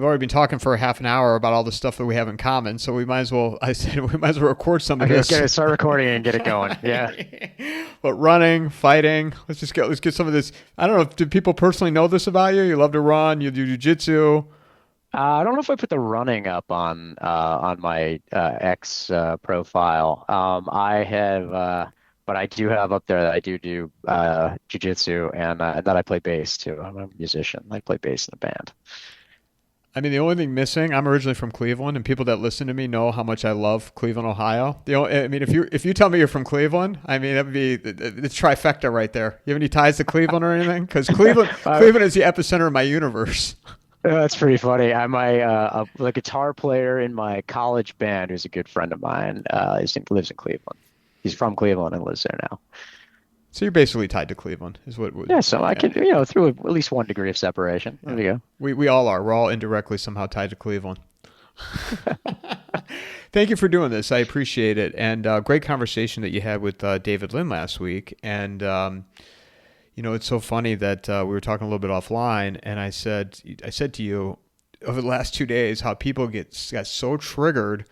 we've already been talking for a half an hour about all the stuff that we have in common. So we might as well, I said, we might as well record some of Okay, let's this. start recording and get it going. Yeah. But running, fighting, let's get some of this. I don't know. Do people personally know this about you? You love to run, you do jujitsu. I don't know if I put the running up on my X profile. I have, but I do have up there that I do jujitsu and that I play bass too. I'm a musician. I play bass in a band. I mean, the only thing missing, I'm originally from Cleveland, and people that listen to me know how much I love Cleveland, Ohio. I mean, if you tell me you're from Cleveland, I mean, that would be the trifecta right there. You have any ties to Cleveland or anything? Because Cleveland is the epicenter of my universe. That's pretty funny. I'm the guitar player in my college band, who's a good friend of mine. Lives in Cleveland. He's from Cleveland and lives there now. So you're basically tied to Cleveland, is what would. Yeah, so I can, through at least one degree of separation. There we go. We all are. We're all indirectly somehow tied to Cleveland. Thank you for doing this. I appreciate it. And great conversation that you had with David Lynn last week. And, it's so funny that we were talking a little bit offline, and I said to you over the last 2 days how people got so triggered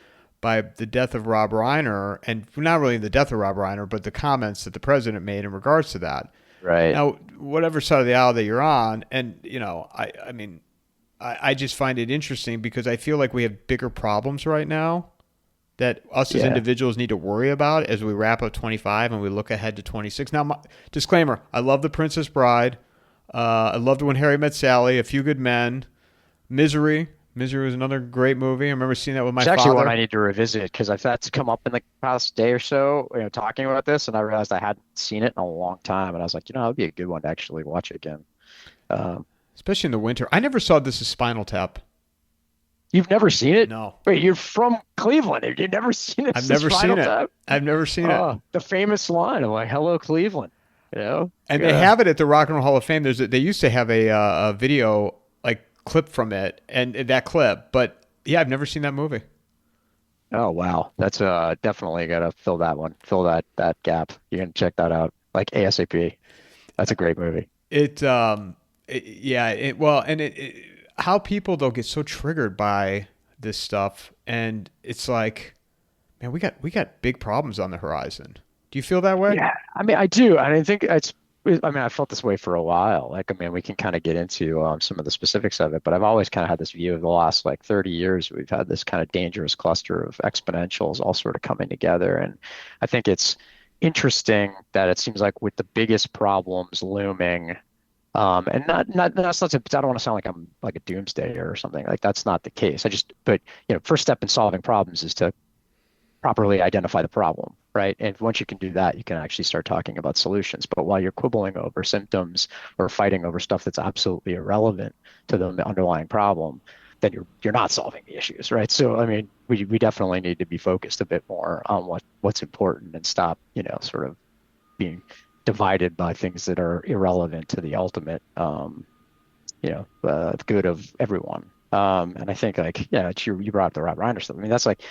by the death of Rob Reiner, and not really the death of Rob Reiner, but the comments that the president made in regards to that. Right. Now, whatever side of the aisle that you're on, and, I mean, I just find it interesting because I feel like we have bigger problems right now that us as individuals need to worry about as we wrap up 25 and we look ahead to 26. Now, disclaimer, I love The Princess Bride. I loved When Harry Met Sally, A Few Good Men, Misery. Misery was another great movie. I remember seeing that with my father. It's actually one I need to revisit because I've had to come up in the past day or so, talking about this, and I realized I hadn't seen it in a long time, and I was like, that would be a good one to actually watch again. Especially in the winter. I never saw This Is Spinal Tap. You've never seen it? No. Wait, you're from Cleveland. You've never seen it? I've never seen it. I've never seen it. The famous line of like, "Hello, Cleveland." And they have it at the Rock and Roll Hall of Fame. They used to have a video like clip from it, and that clip. But yeah, I've never seen that movie. Oh wow, that's definitely gotta fill that gap. You can check that out like ASAP. That's a great movie. How people though get so triggered by this stuff, and it's like, man, we got big problems on the horizon. Do you feel that way? Yeah, I mean, I do. I think I felt this way for a while. Like, I mean, we can kind of get into some of the specifics of it, but I've always kind of had this view of the last like 30 years. We've had this kind of dangerous cluster of exponentials all sort of coming together. And I think it's interesting that it seems like with the biggest problems looming, and that's not to, I don't want to sound like I'm like a doomsdayer or something. Like that's not the case. But first step in solving problems is to properly identify the problem, right? And once you can do that, you can actually start talking about solutions. But while you're quibbling over symptoms or fighting over stuff that's absolutely irrelevant to the underlying problem, then you're not solving the issues, right? So I mean, we definitely need to be focused a bit more on what's important and stop, sort of being divided by things that are irrelevant to the ultimate, the good of everyone. And I think you brought up the Rob Reiner stuff. I mean, that's like,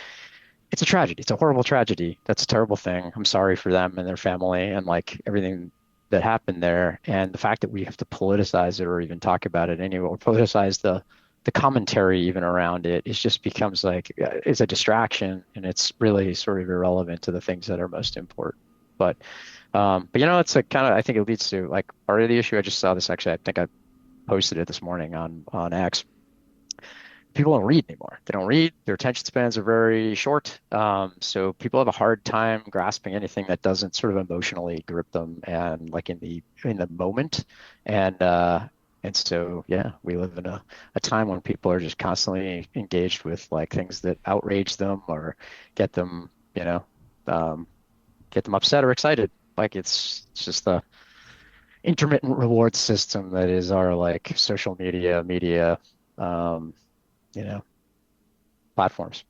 it's a tragedy. It's a horrible tragedy. That's a terrible thing. I'm sorry for them and their family and like everything that happened there. And the fact that we have to politicize it or even talk about it anyway, or politicize the commentary even around it, just becomes like, it's a distraction and it's really sort of irrelevant to the things that are most important. But it's a kind of, I think it leads to like part of the issue. I just saw this actually. I think I posted it this morning on X. People don't read anymore. They don't read. Their attention spans are very short. So people have a hard time grasping anything that doesn't sort of emotionally grip them and like in the moment. And so, yeah, we live in a time when people are just constantly engaged with like things that outrage them or get them, get them upset or excited. Like it's just the intermittent reward system that is our like social media, platforms.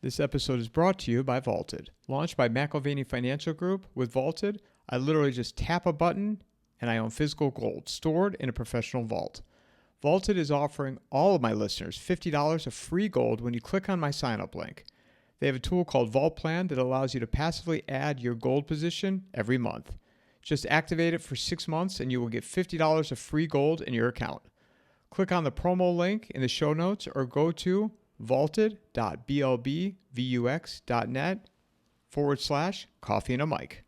This episode is brought to you by Vaulted. Launched by McElvaney Financial Group, with Vaulted, I literally just tap a button and I own physical gold stored in a professional vault. Vaulted is offering all of my listeners $50 of free gold when you click on my sign-up link. They have a tool called Vault Plan that allows you to passively add your gold position every month. Just activate it for 6 months and you will get $50 of free gold in your account. Click on the promo link in the show notes or go to vaulted.blbvux.net/coffee and a mic.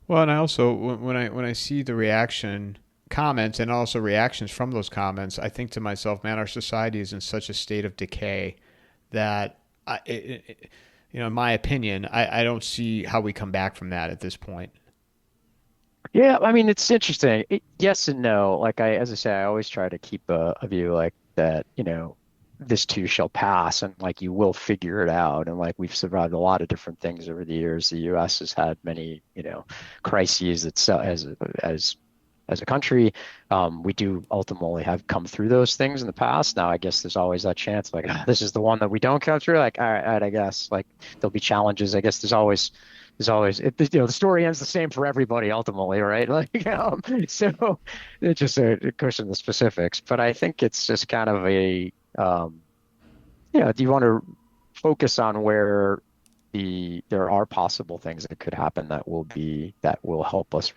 Well, and I also when I see the reaction comments and also reactions from those comments, I think to myself, man, our society is in such a state of decay that in my opinion, I don't see how we come back from that at this point. Yeah, I mean, it's interesting. Yes and no. As I say, I always try to keep a view like that, this too shall pass and like you will figure it out. And like we've survived a lot of different things over the years. The US has had many, crises itself as a country. We do ultimately have come through those things in the past. Now, I guess there's always that chance, like, this is the one that we don't come through. Like, all right, I guess, like, there'll be challenges. I guess the story ends the same for everybody ultimately, right? So it's just a question of the specifics. But I think it's just kind of do you want to focus on where there are possible things that could happen that will help us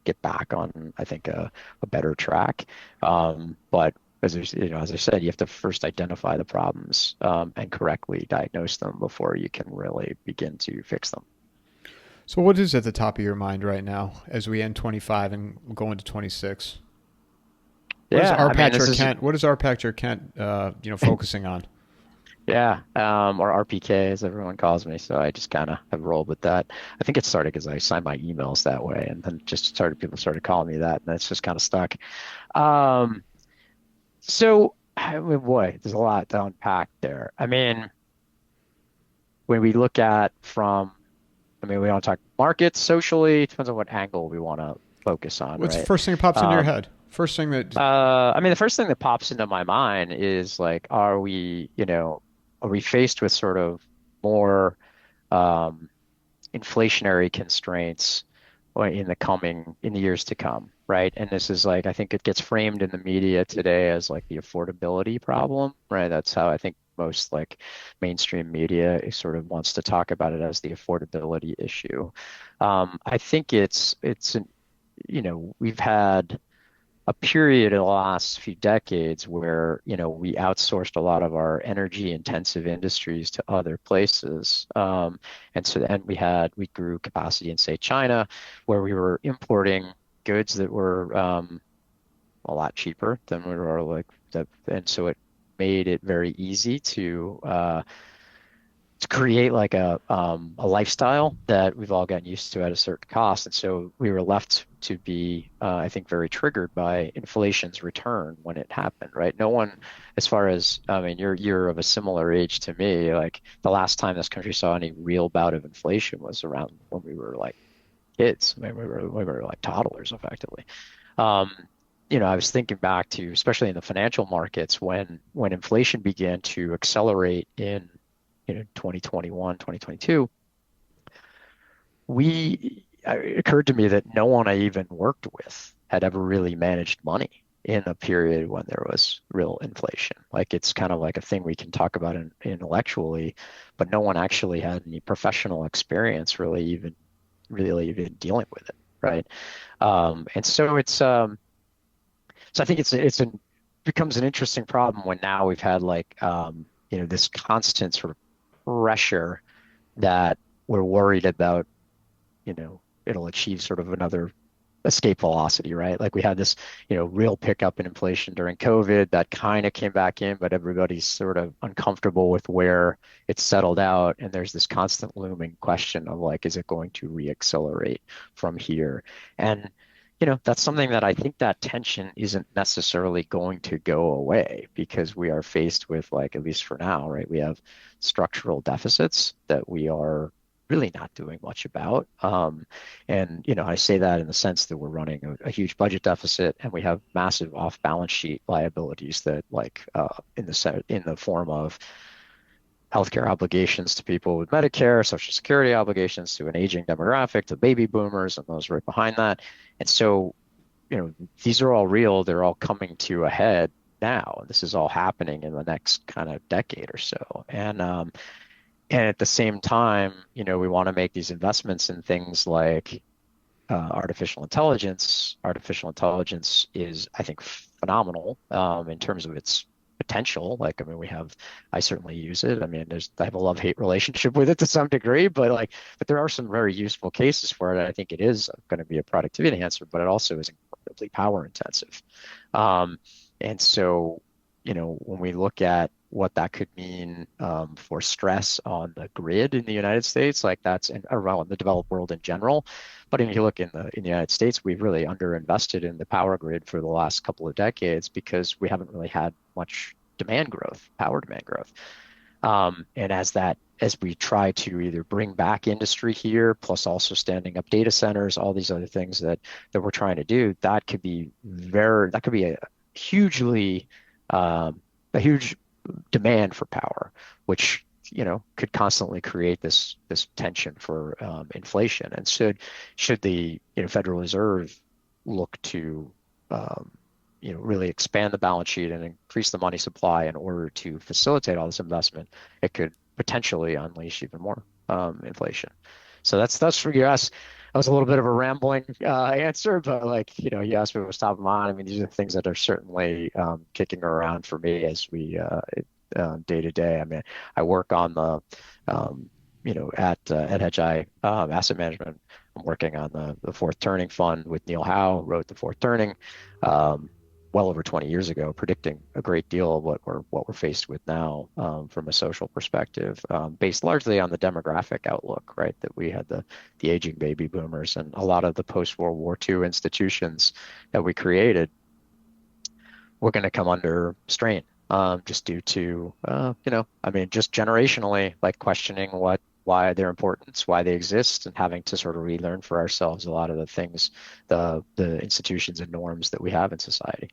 get back on, I think, a better track. But as as I said, you have to first identify the problems and correctly diagnose them before you can really begin to fix them. So what is at the top of your mind right now as we end 25 and go into 26? What is our Patcher Kent, focusing on? Yeah, or RPK as everyone calls me. So I just kind of have rolled with that. I think it started because I signed my emails that way, and then people started calling me that, and it's just kind of stuck. So, I mean, boy, there's a lot to unpack there. I mean, when we look we want to talk markets socially. It depends on what angle we want to focus on, What's the right? first thing that pops into your head? First thing that the first thing that pops into my mind is like, are we faced with sort of more inflationary constraints in the years to come, right? And this is like, I think it gets framed in the media today as like the affordability problem, right? That's how I think most like mainstream media sort of wants to talk about it, as the affordability issue. I think we've had a period in the last few decades where, we outsourced a lot of our energy intensive industries to other places. And we grew capacity in, say, China, where we were importing goods that were a lot cheaper than we were like that. And so it made it very easy to create like a lifestyle that we've all gotten used to at a certain cost. And so we were left to be, I think, very triggered by inflation's return when it happened, right? No one, as far as, I mean, you're of a similar age to me, like the last time this country saw any real bout of inflation was around when we were like kids. I mean, we were like toddlers effectively. I was thinking back to, especially in the financial markets, when inflation began to accelerate in 2021, 2022, it occurred to me that no one I even worked with had ever really managed money in a period when there was real inflation. Like, it's kind of like a thing we can talk about intellectually, but no one actually had any professional experience really even dealing with it, right? And so I think it becomes an interesting problem when now we've had like this constant sort of pressure that we're worried about, it'll achieve sort of another escape velocity, right? Like we had this, real pickup in inflation during COVID that kind of came back in, but everybody's sort of uncomfortable with where it's settled out. And there's this constant looming question of like, is it going to reaccelerate from here? And that's something that I think that tension isn't necessarily going to go away, because we are faced with, like, at least for now, right? We have structural deficits that we are really not doing much about. And, I say that in the sense that we're running a huge budget deficit, and we have massive off balance sheet liabilities that in the form of healthcare obligations to people with Medicare, Social Security obligations to an aging demographic, to baby boomers and those right behind that. And so, these are all real. They're all coming to a head now. This is all happening in the next kind of decade or so. And at the same time, we want to make these investments in things like artificial intelligence. Artificial intelligence is, I think, phenomenal in terms of its potential. Like, I mean, I certainly use it. I mean, I have a love-hate relationship with it to some degree, but there are some very useful cases for it. I think it is going to be a productivity enhancer, but it also is incredibly power intensive. Um, and so, when we look at what that could mean for stress on the grid in the United States, like that's around the developed world in general. But if you look in the United States, we've really underinvested in the power grid for the last couple of decades because we haven't really had much demand growth, power demand growth. And as we try to either bring back industry here, plus also standing up data centers, all these other things that we're trying to do, that could be hugely a huge demand for power, which could constantly create this tension for inflation. And should the Federal Reserve look to really expand the balance sheet and increase the money supply in order to facilitate all this investment, it could potentially unleash even more inflation. So that's for you asked. That was a little bit of a rambling answer, but you asked me what was top of mind. I mean, these are things that are certainly kicking around for me as we day to day. I mean, I work on at Hedgeye Asset Management. I'm working on the Fourth Turning Fund with Neil Howe, wrote the Fourth Turning. Well over 20 years ago, predicting a great deal of what we're faced with now from a social perspective, based largely on the demographic outlook, right? That we had the aging baby boomers and a lot of the post-World War II institutions that we created were going to come under strain, just due to I mean, just generationally, like questioning why their importance, why they exist, and having to sort of relearn for ourselves a lot of the things, the institutions and norms that we have in society.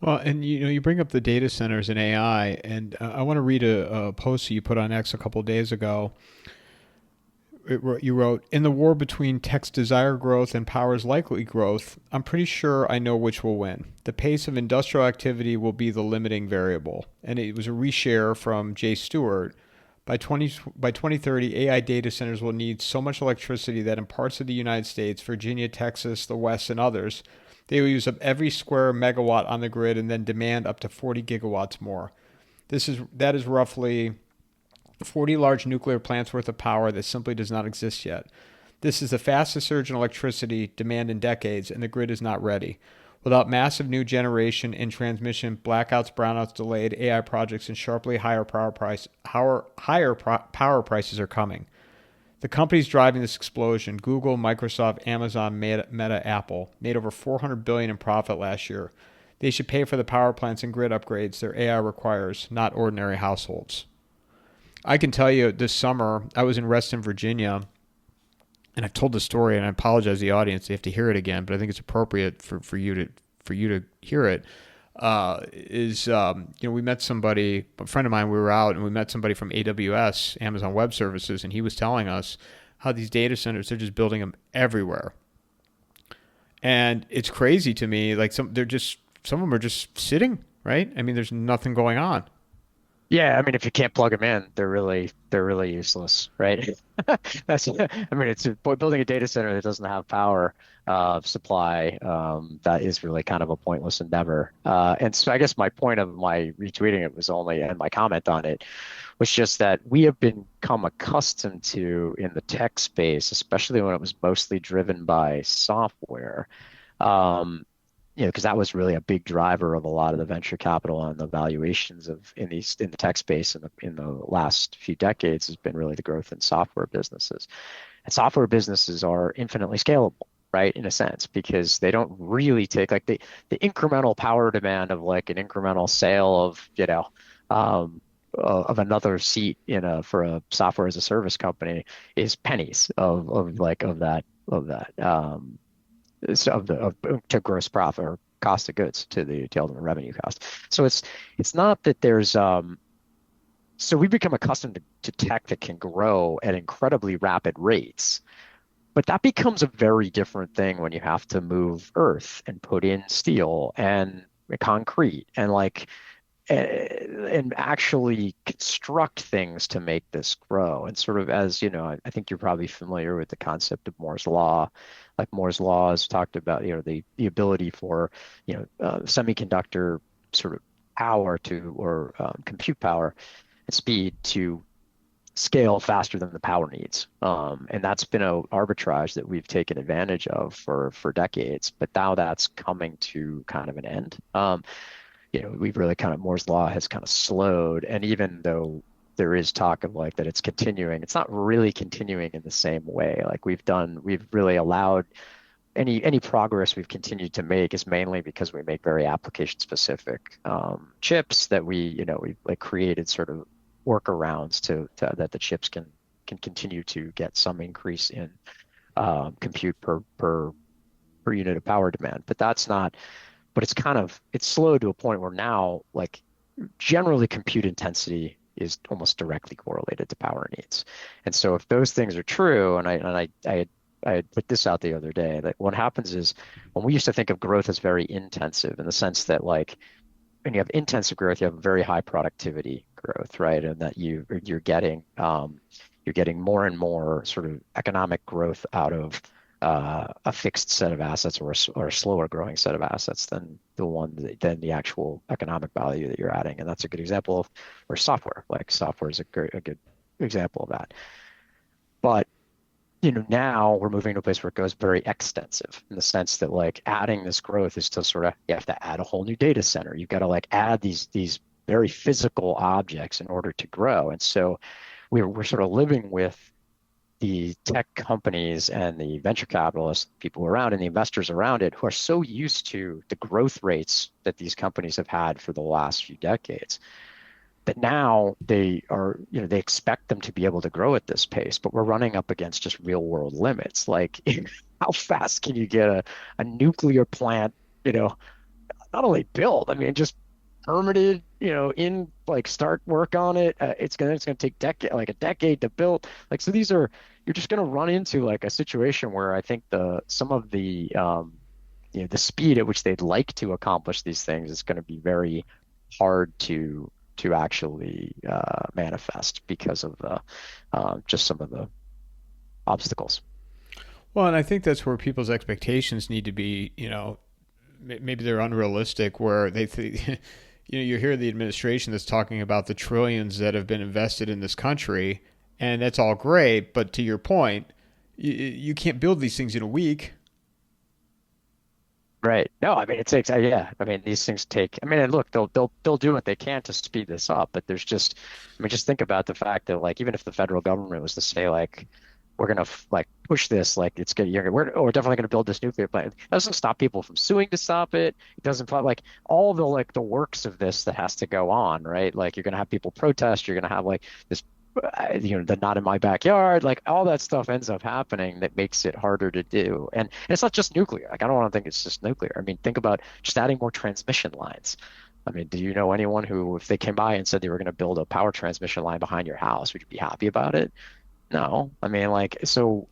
Well, and you bring up the data centers and AI, and I want to read a post that you put on X a couple of days ago. You wrote, "In the war between tech's desire growth and power's likely growth, I'm pretty sure I know which will win. The pace of industrial activity will be the limiting variable." And it was a reshare from Jay Stewart. By 2030, AI data centers will need so much electricity that in parts of the United States, Virginia, Texas, the West, and others, they will use up every square megawatt on the grid and then demand up to 40 gigawatts more. That is roughly 40 large nuclear plants worth of power that simply does not exist yet. This is the fastest surge in electricity demand in decades, and the grid is not ready. Without massive new generation and transmission, blackouts, brownouts, delayed AI projects, and sharply higher power prices are coming. The companies driving this explosion, Google, Microsoft, Amazon, Meta, Apple, made over $400 billion in profit last year. They should pay for the power plants and grid upgrades their AI requires, not ordinary households. I can tell you this summer, I was in Reston, Virginia, and I've told the story, and I apologize to the audience. They have to hear it again, but I think it's appropriate for you to hear it. We met somebody, a friend of mine, we were out, and we met somebody from AWS, Amazon Web Services, and he was telling us how these data centers, they're just building them everywhere. And it's crazy to me. Like some of them are just sitting, right? I mean, there's nothing going on. Yeah, I mean, if you can't plug them in, they're really useless, right? I mean, it's building a data center that doesn't have power supply. That is really kind of a pointless endeavor. And so, I guess my point of my retweeting it was only, and my comment on it was just that we have become accustomed to in the tech space, especially when it was mostly driven by software. Um, because that was really a big driver of a lot of the venture capital and the valuations in the tech space in the last few decades has been really the growth in software businesses. And software businesses are infinitely scalable, right? In a sense, because they don't really take like the incremental power demand of like an incremental sale of another seat for a software as a service company is pennies to gross profit or cost of goods to the ultimate revenue cost. So it's not that there's so we become accustomed to tech that can grow at incredibly rapid rates, but that becomes a very different thing when you have to move earth and put in steel and concrete and and actually construct things to make this grow. And sort of as, I think you're probably familiar with the concept of Moore's Law. Like Moore's Law has talked about, the ability for, semiconductor sort of power to, or compute power and speed to scale faster than the power needs. And that's been a arbitrage that we've taken advantage of for decades, but now that's coming to kind of an end. We've really kind of Moore's law has kind of slowed. And even though there is talk of like that it's continuing, it's not really continuing in the same way. Like we've really allowed any progress we've continued to make is mainly because we make very application specific chips that we've like created sort of workarounds to that the chips can continue to get some increase in compute per unit of power demand. But that's not, but it's slowed to a point where now like generally compute intensity is almost directly correlated to power needs. And so if those things are true, and I had put this out the other day, that what happens is when we used to think of growth as very intensive in the sense that like when you have intensive growth, you have very high productivity growth, right? And that you're getting more and more sort of economic growth out of a fixed set of assets or a slower growing set of assets than the actual economic value that you're adding. And that's a good example of or software. Like software is a good example of that. But now we're moving to a place where it goes very extensive in the sense that like adding this growth is to sort of, you have to add a whole new data center. You've got to like add these very physical objects in order to grow. And so we're sort of living with the tech companies and the venture capitalists, people around and the investors around it who are so used to the growth rates that these companies have had for the last few decades that now they are, they expect them to be able to grow at this pace, but we're running up against just real world limits. Like how fast can you get a nuclear plant, not only built, I mean, just permitted, in like start work on it. It's gonna take a decade to build. Like, so you're just gonna run into like a situation where I think some of the speed at which they'd like to accomplish these things is going to be very hard to actually manifest because of just some of the obstacles. Well, and I think that's where people's expectations need to be, maybe they're unrealistic where they think, you hear the administration that's talking about the trillions that have been invested in this country, and that's all great. But to your point, you can't build these things in a week. Right. No, I mean it takes yeah. I mean these things take. I mean, and look, they'll do what they can to speed this up, but there's just, I mean, just think about the fact that like even if the federal government was to say like we're gonna like push this, like it's good, we're definitely gonna build this nuclear plant. That doesn't stop people from suing to stop it. It doesn't like all the like the works of this that has to go on, right? Like you're gonna have people protest. You're gonna have like this the not in my backyard, like all that stuff ends up happening that makes it harder to do. And it's not just nuclear. Like I don't want to think it's just nuclear. I mean, think about just adding more transmission lines. I mean, do you know anyone who, if they came by and said they were going to build a power transmission line behind your house, would you be happy about it? No. I mean, like, so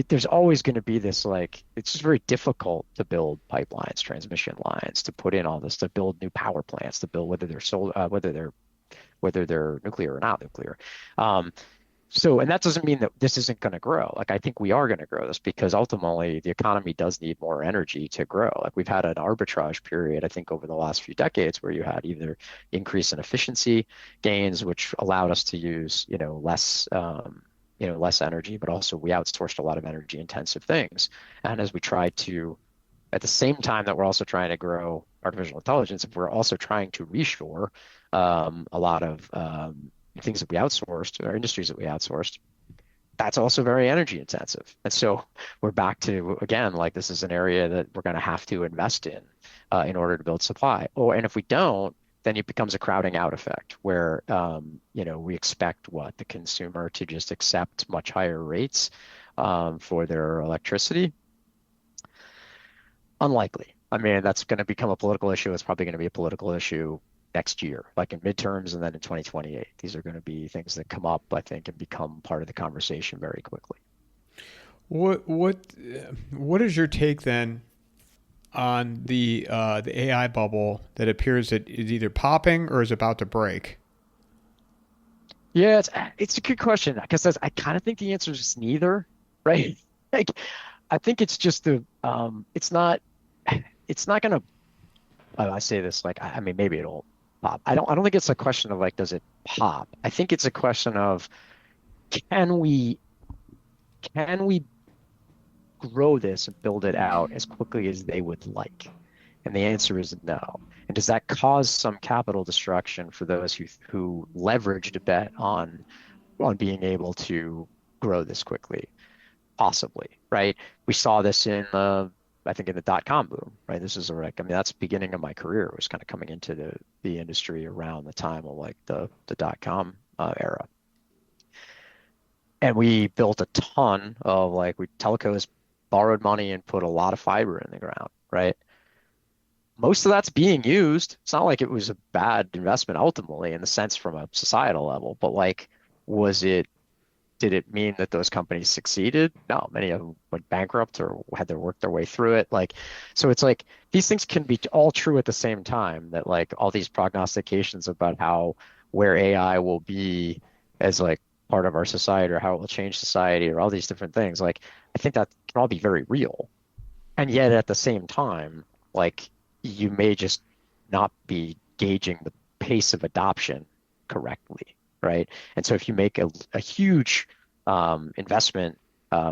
there's always going to be this, like, it's just very difficult to build pipelines, transmission lines, to put in all this, to build new power plants, to build whether they're solar, whether they're nuclear or not nuclear. Um, and that doesn't mean that this isn't going to grow. Like, I think we are going to grow this because ultimately the economy does need more energy to grow. Like, we've had an arbitrage period, I think, over the last few decades where you had either increase in efficiency gains, which allowed us to use, less energy, but also we outsourced a lot of energy intensive things. And as we try to, at the same time that we're also trying to grow artificial intelligence, we're also trying to reshore a lot of things that we outsourced or industries that we outsourced. That's also very energy intensive. And so we're back to, again, like this is an area that we're going to have to invest in order to build supply. And if we don't, then it becomes a crowding out effect where, we expect the consumer to just accept much higher rates for their electricity. Unlikely. I mean, that's going to become a political issue. It's probably going to be a political issue next year, like in midterms and then in 2028. These are going to be things that come up, I think, and become part of the conversation very quickly. What is your take then on the AI bubble that appears that is either popping or is about to break? Yeah, it's a good question because I kind of think the answer is just neither, right? Like, I think it's just it's not gonna. I say this like, I mean, maybe it'll pop. I don't think it's a question of like, does it pop? I think it's a question of can we can we grow this and build it out as quickly as they would like? And the answer is no. And does that cause some capital destruction for those who leveraged a bet on being able to grow this quickly? Possibly, right? We saw this in I think in the dot-com boom, right? This is I mean, that's the beginning of my career. It was kind of coming into the industry around the time of like the dot-com era. And we built a ton of we telcos borrowed money and put a lot of fiber in the ground, right? Most of that's being used. It's not like it was a bad investment ultimately in the sense from a societal level, but was it did it mean that those companies succeeded? No, many of them went bankrupt or had to work their way through it. So it's like these things can be all true at the same time, that like all these prognostications about how where AI will be as like part of our society or how it will change society or all these different things. Like I think that can all be very real. And yet at the same time, like you may just not be gauging the pace of adoption correctly, right? And so if you make a huge investment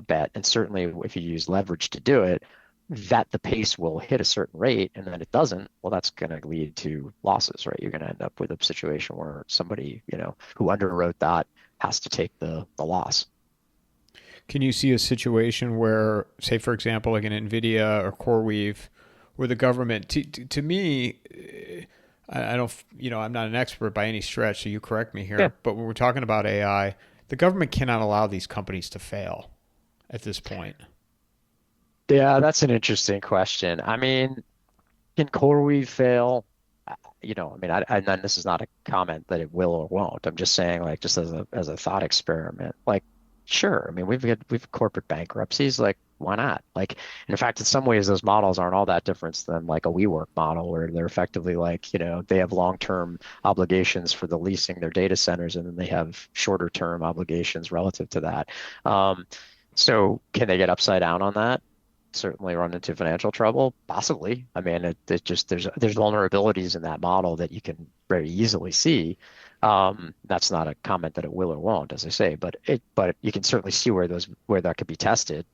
bet, and certainly if you use leverage to do it, that the pace will hit a certain rate and then it doesn't, well, that's going to lead to losses, right? You're going to end up with a situation where somebody, who underwrote that has to take the loss. Can you see a situation where, say, for example, like an NVIDIA or CoreWeave, where the government, to me, I don't, I'm not an expert by any stretch, so you correct me Yeah. here, but when we're talking about AI, the government cannot allow these companies to fail at this point. Yeah, that's an interesting question. I mean, can CoreWeave fail? I mean, and then this is not a comment that it will or won't. I'm just saying, like, just as a thought experiment. Like, sure. I mean, we've corporate bankruptcies. Like, why not? Like, and in fact, in some ways, those models aren't all that different than like a WeWork model, where they're effectively like, they have long-term obligations for the leasing their data centers, and then they have shorter-term obligations relative to that. Um, so, can they get upside down on that? Certainly run into financial trouble? Possibly. I mean, it just there's vulnerabilities in that model that you can very easily see. That's not a comment that it will or won't, as I say, but you can certainly see where that could be tested.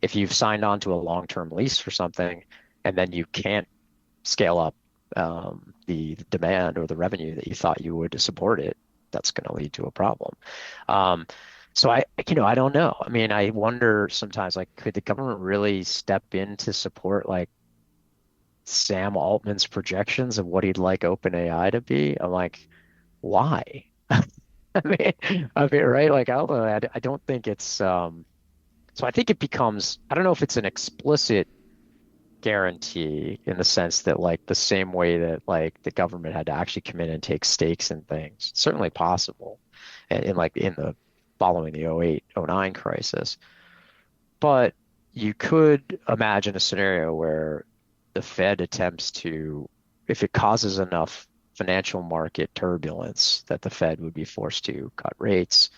If you've signed on to a long-term lease for something and then you can't scale up the demand or the revenue that you thought you would to support it, that's going to lead to a problem. Um, so I don't know. I mean, I wonder sometimes, like, could the government really step in to support like Sam Altman's projections of what he'd like OpenAI to be? I'm like, why? I mean, right? Like, I don't know. I don't think it's so I think it becomes, I don't know if it's an explicit guarantee in the sense that like the same way that like the government had to actually come in and take stakes in things. It's certainly possible. And in the following the '08, '09 crisis. But you could imagine a scenario where the Fed attempts to, if it causes enough financial market turbulence, that the Fed would be forced to cut rates,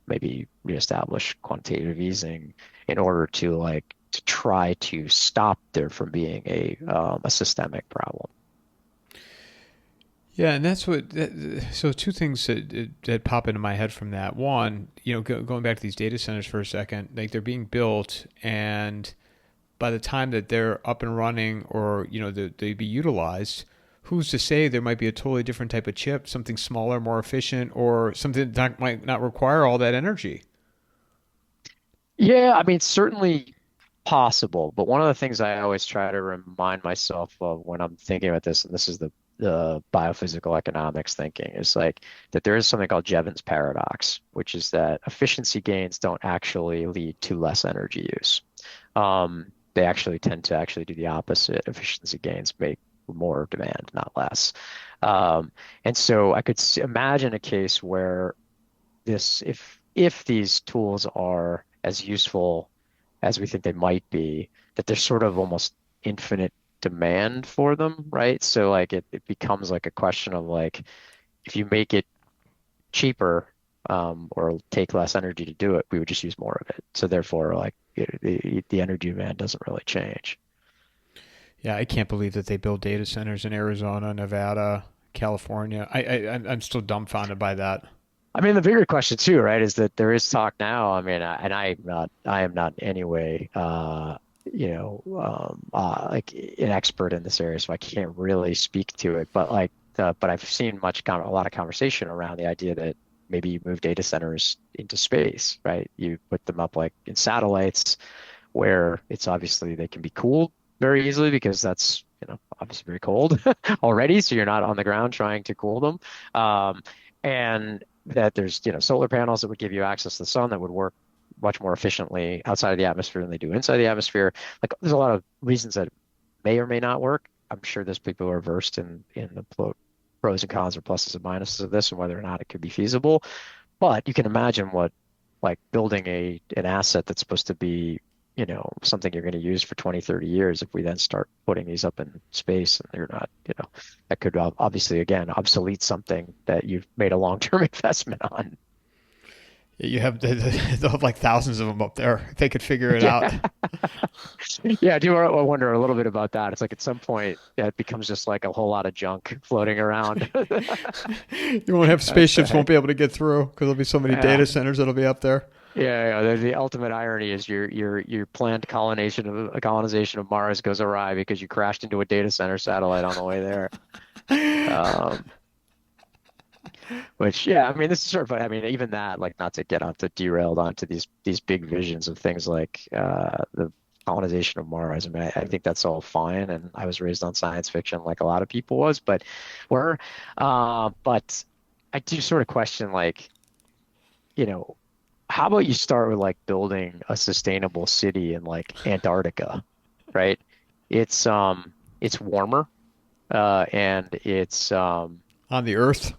maybe reestablish quantitative easing in order to try to stop there from being a systemic problem. Yeah, and that's what. So two things that pop into my head from that. One, going back to these data centers for a second, like they're being built, and by the time that they're up and running, or they be utilized, who's to say there might be a totally different type of chip, something smaller, more efficient, or something that might not require all that energy? Yeah, I mean, certainly possible, but one of the things I always try to remind myself of when I'm thinking about this, and this is the biophysical economics thinking, is like that there is something called Jevons paradox, which is that efficiency gains don't actually lead to less energy use. They actually tend to actually do the opposite. Efficiency gains make more demand, not less. And so I could imagine a case where if these tools are as useful as we think they might be, that they're sort of almost infinite demand for them, right? So like it becomes like a question of like if you make it cheaper or take less energy to do it, we would just use more of it. So therefore, like the energy demand doesn't really change. Yeah, I can't believe that they build data centers in Arizona, Nevada, California. I'm still dumbfounded by that. I mean, the bigger question too, right, is that there is talk now. I mean, I am not in any way, like an expert in this area, so I can't really speak to it. But but I've seen a lot of conversation around the idea that maybe you move data centers into space, right? You put them up like in satellites where it's obviously they can be cooled very easily because that's, obviously very cold already. So you're not on the ground trying to cool them. And that there's, solar panels that would give you access to the sun that would work much more efficiently outside of the atmosphere than they do inside the atmosphere. Like there's a lot of reasons that may or may not work. I'm sure there's people who are versed in the pros and cons or pluses and minuses of this and whether or not it could be feasible. But you can imagine what like building an asset that's supposed to be, something you're going to use for 20, 30 years. If we then start putting these up in space and they're not, that could obviously, again, obsolete something that you've made a long-term investment on. You have they'll have like thousands of them up there. If they could figure it Yeah. out. Yeah, I do wonder a little bit about that. It's like at some point, yeah, it becomes just like a whole lot of junk floating around. You won't have That's spaceships won't be able to get through because there'll be so many yeah. data centers that'll be up there. Yeah, yeah. The ultimate irony is your planned colonization of Mars goes awry because you crashed into a data center satellite on the way there. Um, which yeah, I mean this is sort of I mean even that like not to get onto derailed onto these big visions of things like the colonization of Mars. I mean I think that's all fine, and I was raised on science fiction like a lot of people was, but I do sort of question like you know how about you start with like building a sustainable city in like Antarctica, right? It's warmer, and On the Earth,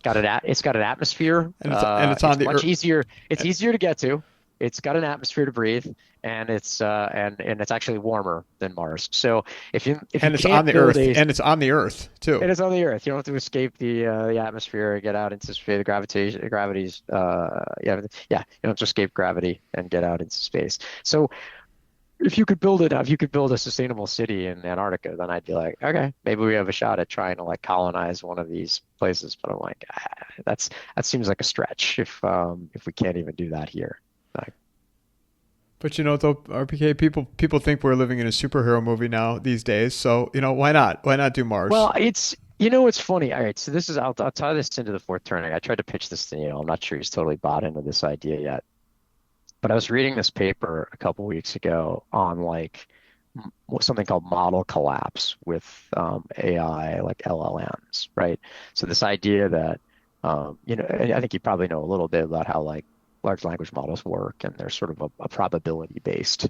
it's got an atmosphere. and it's on It's the much Earth, easier. It's easier to get to. It's got an atmosphere to breathe, and it's actually warmer than Mars. So if you and it's on can't the build Earth, a and it's on the Earth too. it is on the Earth. You don't have to escape the atmosphere or get out into space. The gravity's yeah. You don't have to escape gravity and get out into space. So if you could build a sustainable city in Antarctica, then I'd be like, okay, maybe we have a shot at trying to like colonize one of these places. But I'm like, that seems like a stretch if we can't even do that here. Like, But though RPK people think we're living in a superhero movie now these days. So why not? Why not do Mars? well, it's funny. All right, so this is I'll tie this into the fourth turning. I tried to pitch this to I'm not sure he's totally bought into this idea yet. But I was reading this paper a couple weeks ago on like something called model collapse with AI, like LLMs, right? So this idea that and I think you probably know a little bit about how like large language models work, and they're sort of a probability based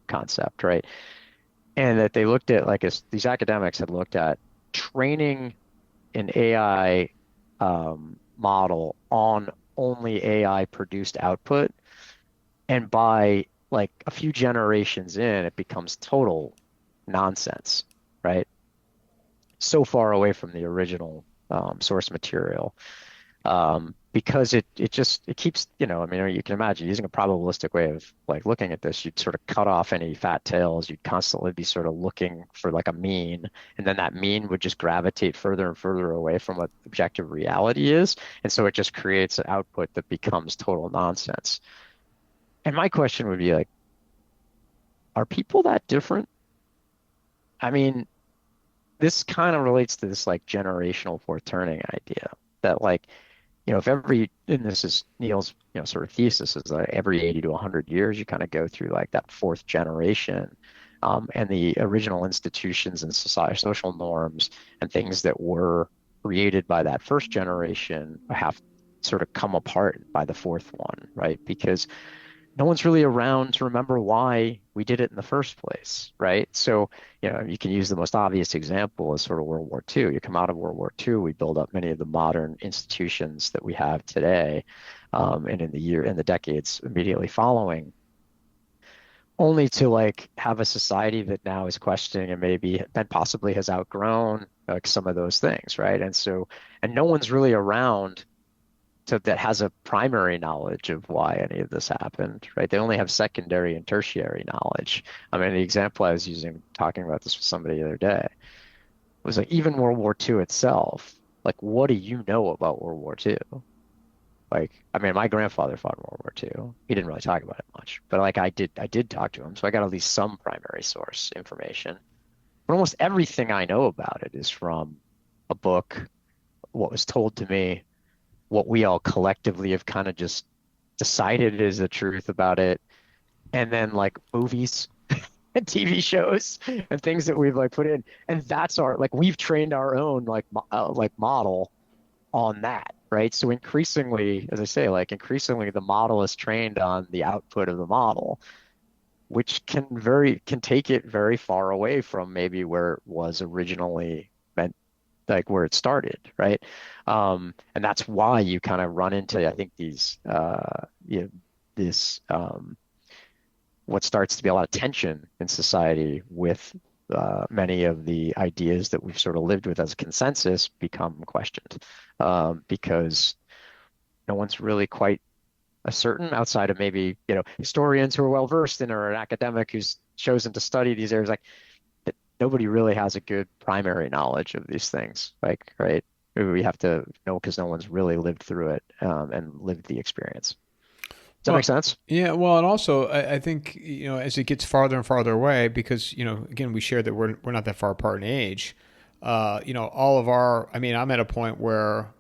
concept, right? And that they looked at like as these academics had looked at training an AI model on only AI produced output, and by like a few generations in, it becomes total nonsense, right? So far away from the original source material. Because it keeps, I mean, you can imagine using a probabilistic way of like looking at this, you'd sort of cut off any fat tails. You'd constantly be sort of looking for like a mean, and then that mean would just gravitate further and further away from what objective reality is. And so it just creates an output that becomes total nonsense. And my question would be like, are people that different? I mean, this kind of relates to this like generational fourth turning idea that like, if and this is Neil's, sort of thesis is that every 80 to 100 years, you kind of go through like that fourth generation, and the original institutions and society, social norms and things that were created by that first generation have sort of come apart by the fourth one, right? Because no one's really around to remember why we did it in the first place, right? So, you can use the most obvious example as sort of World War II. You come out of World War II, we build up many of the modern institutions that we have today, and in the decades immediately following. only to like have a society that now is questioning and maybe and possibly has outgrown like some of those things, right? And so, and no one's really around to that has a primary knowledge of why any of this happened, right? They only have secondary and tertiary knowledge. I mean, the example I was using, talking about this with somebody the other day, was like even World War II itself. Like, what do you know about World War II? Like, I mean, my grandfather fought in World War II. He didn't really talk about it much, but like I did talk to him, so I got at least some primary source information. But almost everything I know about it is from a book, what was told to me, what we all collectively have kind of just decided is the truth about it, and then like movies and TV shows and things that we've like put in, and that's our like we've trained our own like model on that, right? So increasingly, as I say, like increasingly the model is trained on the output of the model, which can take it very far away from maybe where it was originally meant, like where it started, right? And that's why you kind of run into, I think, these this what starts to be a lot of tension in society with many of the ideas that we've sort of lived with as a consensus become questioned because no one's really quite certain outside of maybe, historians who are well versed in or an academic who's chosen to study these areas. Like nobody really has a good primary knowledge of these things. Like, right? We have to know because no one's really lived through it and lived the experience. Does that make Well, sense? yeah. Well, and also I think as it gets farther and farther away, because again we share that we're not that far apart in age. All of our. I mean, I'm at a point where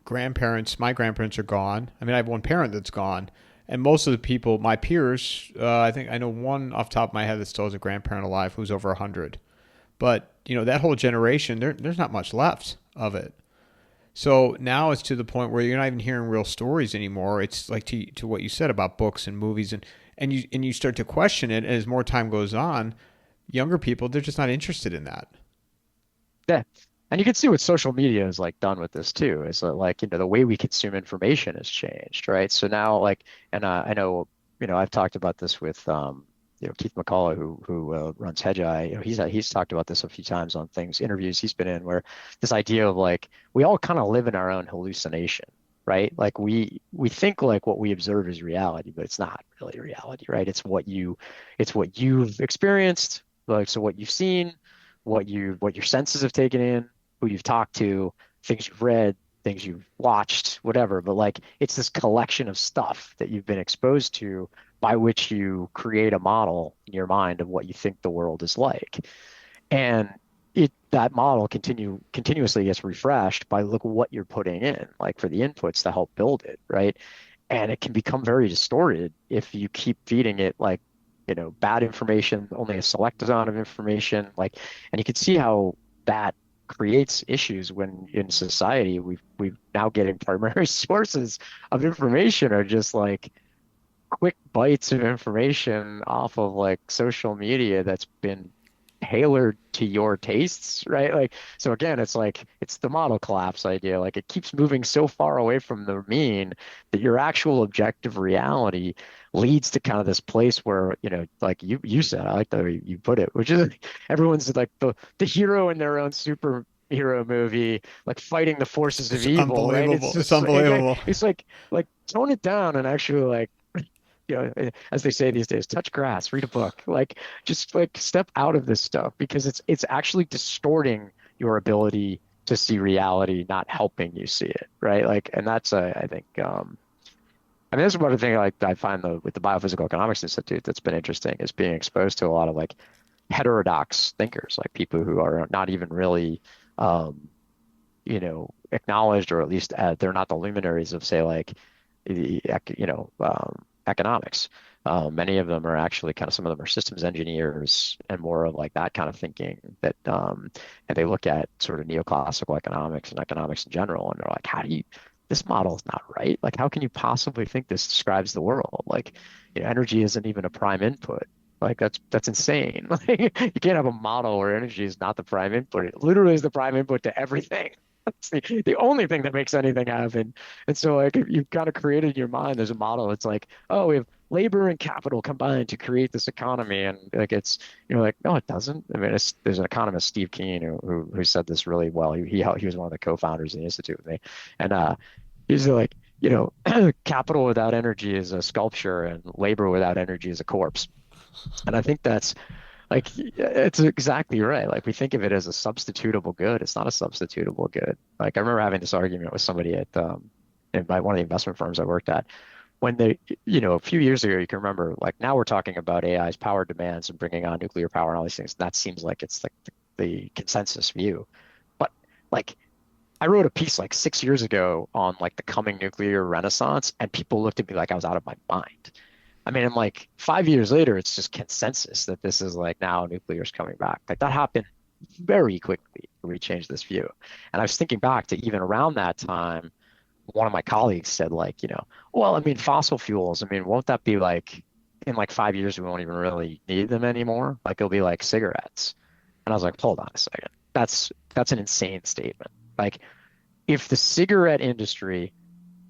my grandparents are gone. I mean, I have one parent that's gone, and most of the people, my peers, I think I know one off the top of my head that still has a grandparent alive who's over 100. But that whole generation, there's not much left of it. So now it's to the point where you're not even hearing real stories anymore. It's like to what you said about books and movies, and you start to question it. And as more time goes on, younger people, they're just not interested in that. Yeah. And you can see what social media has like done with this too. Is that like, the way we consume information has changed, right? So now like, and I know, I've talked about this with Keith McCullough, who runs Hedgeye. He's talked about this a few times on things, interviews he's been in, where this idea of like we all kind of live in our own hallucination, right? Like we think like what we observe is reality, but it's not really reality, right? It's what you've experienced, like so what you've seen, what your senses have taken in, who you've talked to, things you've read, things you've watched, whatever. But like it's this collection of stuff that you've been exposed to by which you create a model in your mind of what you think the world is like. And that model continuously gets refreshed by look what you're putting in, like for the inputs to help build it, right? And it can become very distorted if you keep feeding it like, bad information, only a select amount of information, like, and you can see how that creates issues when in society we've now getting primary sources of information are just like quick bites of information off of like social media that's been tailored to your tastes, right? Like, so again, it's like it's the model collapse idea. Like it keeps moving so far away from the mean that your actual objective reality leads to kind of this place where, like you said, I like the way you put it, which is like, everyone's like the hero in their own superhero movie, like fighting the forces of It's evil, right? It's unbelievable. It's just unbelievable. it's like tone it down and actually like as they say these days, touch grass, read a book, like just like step out of this stuff because it's actually distorting your ability to see reality, not helping you see it, right? Like, and that's I think I mean that's one of the things like I find with the Biophysical Economics Institute that's been interesting is being exposed to a lot of like heterodox thinkers, like people who are not even really acknowledged, or at least they're not the luminaries of, say, like, economics. Many of them are actually kind of some of them are systems engineers and more of like that kind of thinking that, and they look at sort of neoclassical economics and economics in general, and they're like, this model is not right. Like, how can you possibly think this describes the world? Like, energy isn't even a prime input. Like that's insane. Like you can't have a model where energy is not the prime input. It literally is the prime input to everything. That's the only thing that makes anything happen. And so like if you've kind of created in your mind, there's a model. It's like, oh, we have labor and capital combined to create this economy, and like it's like no, it doesn't. I mean, there's an economist, Steve Keen, who said this really well. He was one of the co-founders of the institute with me, and he's like, capital without energy is a sculpture, and labor without energy is a corpse. And I think that's like it's exactly right. Like we think of it as a substitutable good. It's not a substitutable good. Like I remember having this argument with somebody at in one of the investment firms I worked at when a few years ago, you can remember, like now we're talking about AI's power demands and bringing on nuclear power and all these things. That seems like it's like the consensus view. But like I wrote a piece like 6 years ago on like the coming nuclear renaissance, and people looked at me like I was out of my mind. I mean, I'm like 5 years later, it's just consensus that this is like now nuclear is coming back. Like that happened very quickly. We changed this view. And I was thinking back to even around that time, one of my colleagues said like, well, I mean, fossil fuels, I mean, won't that be like in like 5 years, we won't even really need them anymore? Like it'll be like cigarettes. And I was like, hold on a second. That's an insane statement. Like if the cigarette industry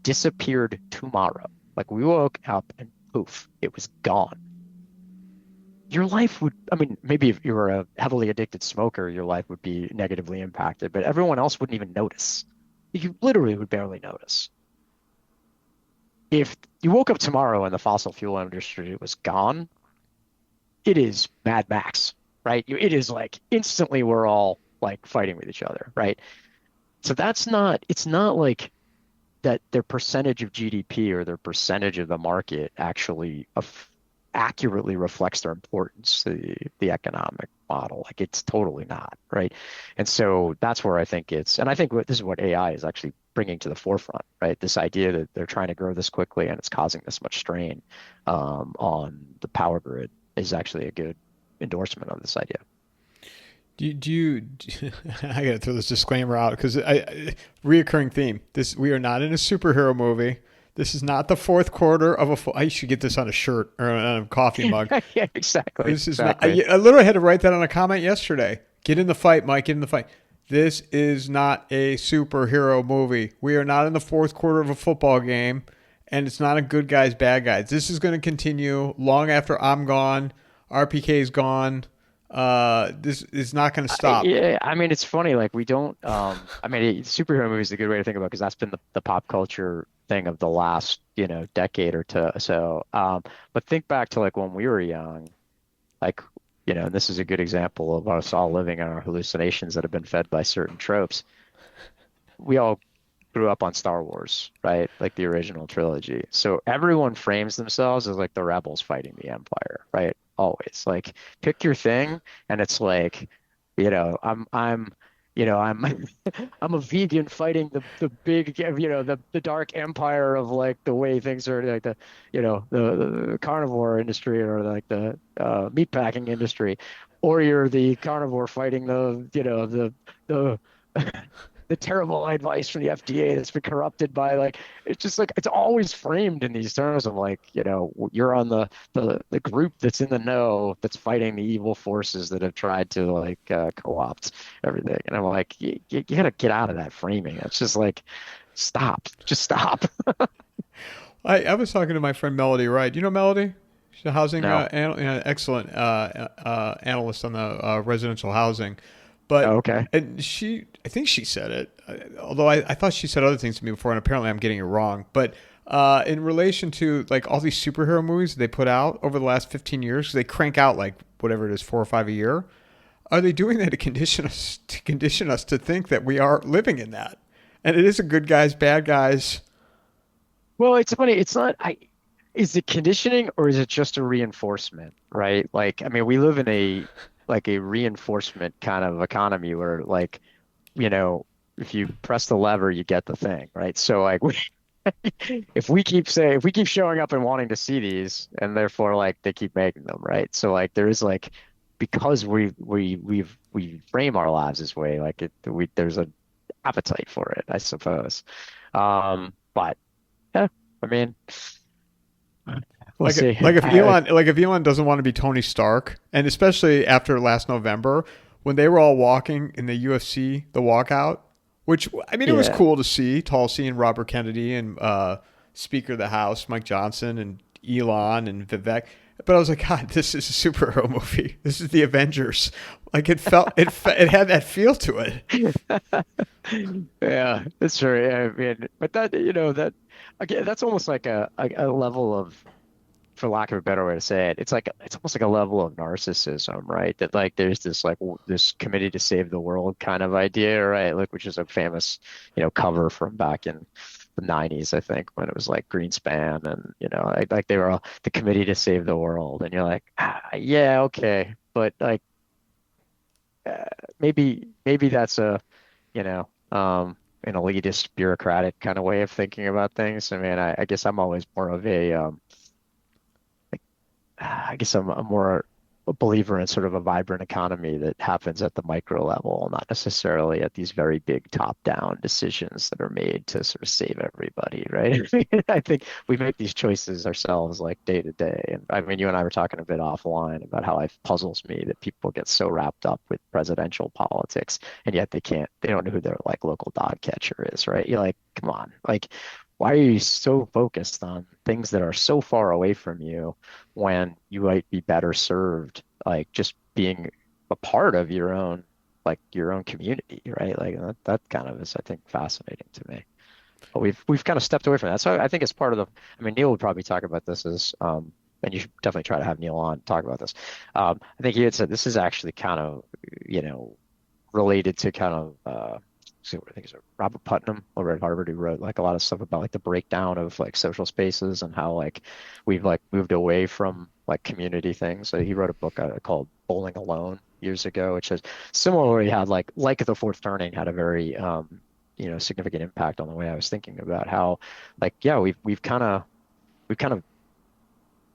disappeared tomorrow, like we woke up and poof, it was gone. Your life would, I mean, maybe if you were a heavily addicted smoker, your life would be negatively impacted, but everyone else wouldn't even notice. You literally would barely notice. If you woke up tomorrow and the fossil fuel industry was gone, it is Mad Max, right? It is like instantly we're all like fighting with each other, right? So it's not like that their percentage of GDP or their percentage of the market actually accurately reflects their importance to the economic model. Like it's totally not, right? And so that's where I think and I think this is what AI is actually bringing to the forefront, right? This idea that they're trying to grow this quickly and it's causing this much strain on the power grid is actually a good endorsement of this idea. Do you I gotta throw this disclaimer out because reoccurring theme. We are not in a superhero movie. This is not the fourth quarter of I should get this on a shirt or on a coffee mug. Yeah, exactly. This is exactly. not. I literally had to write that on a comment yesterday. Get in the fight, Mike. Get in the fight. This is not a superhero movie. We are not in the fourth quarter of a football game, and it's not a good guys, bad guys. This is going to continue long after I'm gone. RPK's gone. This is not going to stop. Yeah, I mean, it's funny. Like we don't. I mean, superhero movies is a good way to think about it because that's been the pop culture thing of the last decade or two. So, but think back to like when we were young, like and this is a good example of us all living in our hallucinations that have been fed by certain tropes. We all grew up on Star Wars, right? Like the original trilogy. So everyone frames themselves as like the rebels fighting the Empire, right? Always like pick your thing, and it's like, I'm I'm I'm a vegan fighting the big the dark empire of like the way things are like the carnivore industry or like the meatpacking industry, or you're the carnivore fighting the the terrible advice from the FDA that's been corrupted by like it's just like it's always framed in these terms of like you're on the group that's in the know that's fighting the evil forces that have tried to like co-opt everything, and I'm like you gotta get out of that framing. It's just like just stop. I was talking to my friend Melody Wright. Do you know Melody? She's a housing No. excellent analyst on the residential housing. But Okay. and I think she said it, although I thought she said other things to me before, and apparently I'm getting it wrong. But in relation to like all these superhero movies they put out over the last 15 years, they crank out like whatever it is, 4 or 5 a year. Are they doing that to condition us to think that we are living in that? And it is a good guys, bad guys. Well, it's funny. It's not. Is it conditioning or is it just a reinforcement, right? Like, I mean, we live in a reinforcement kind of economy where like, if you press the lever, you get the thing, right? So like, if we keep showing up and wanting to see these, and therefore like they keep making them, right? So like there is like because we frame our lives this way, like there's an appetite for it, I suppose. But yeah, I mean. We'll see. Like if Elon doesn't want to be Tony Stark, and especially after last November when they were all walking in the UFC, the walkout, which I mean it was cool to see, Tulsi and Robert Kennedy and Speaker of the House Mike Johnson and Elon and Vivek. But I was like, God, this is a superhero movie. This is the Avengers. Like it had that feel to it. Yeah, it's true. I mean, but that, that again, that's almost like a level of, for lack of a better way to say it, it's almost like a level of narcissism, right? That like there's this like this committee to save the world kind of idea, right? Like which is a famous, cover from back in the 90s, I think, when it was like Greenspan and like they were all the committee to save the world, and you're like, yeah, okay, but like uh, maybe that's a an elitist bureaucratic kind of way of thinking about things. I mean, I guess I'm always more of I guess I'm more a believer in sort of a vibrant economy that happens at the micro level, not necessarily at these very big top-down decisions that are made to sort of save everybody, right? I think we make these choices ourselves like day to day. And I mean, you and I were talking a bit offline about how it puzzles me that people get so wrapped up with presidential politics and yet they don't know who their like local dog catcher is, right? You're like, come on, like why are you so focused on things that are so far away from you when you might be better served like just being a part of your own community, right? Like that kind of is, I think, fascinating to me. But we've kind of stepped away from that. So I think it's part of the, I mean, Neil would probably talk about this as and you should definitely try to have Neil on talk about this. I think he had said this is actually kind of, you know, related to kind of see what I think is it Robert Putnam over at Harvard, who wrote like a lot of stuff about like the breakdown of like social spaces and how like we've like moved away from like community things. So he wrote a book called Bowling Alone years ago, which has similarly had like the fourth turning had a very significant impact on the way I was thinking about how like yeah we've kind of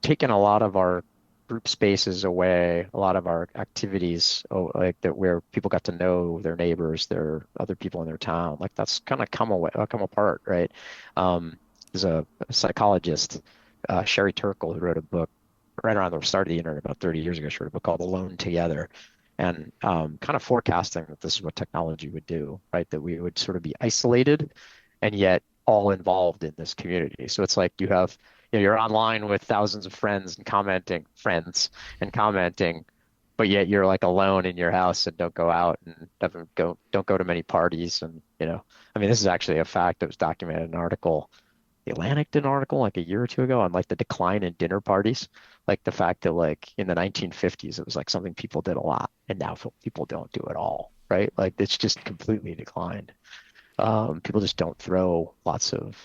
taken a lot of our group spaces away, a lot of our activities, like that where people got to know their neighbors, their other people in their town. Like that's kind of come away, come apart, right? There's a psychologist, Sherry Turkle, who wrote a book right around the start of the internet about 30 years ago. She wrote a book called Alone Together, and kind of forecasting that this is what technology would do, right? That we would sort of be isolated and yet all involved in this community. So it's like you're online with thousands of friends and commenting, but yet you're like alone in your house and don't go out and don't go to many parties. And I mean, this is actually a fact that was documented in an article. The Atlantic did an article like a year or two ago on like the decline in dinner parties, like the fact that like in the 1950s it was like something people did a lot, and now people don't do it all, right? Like it's just completely declined. People just don't throw lots of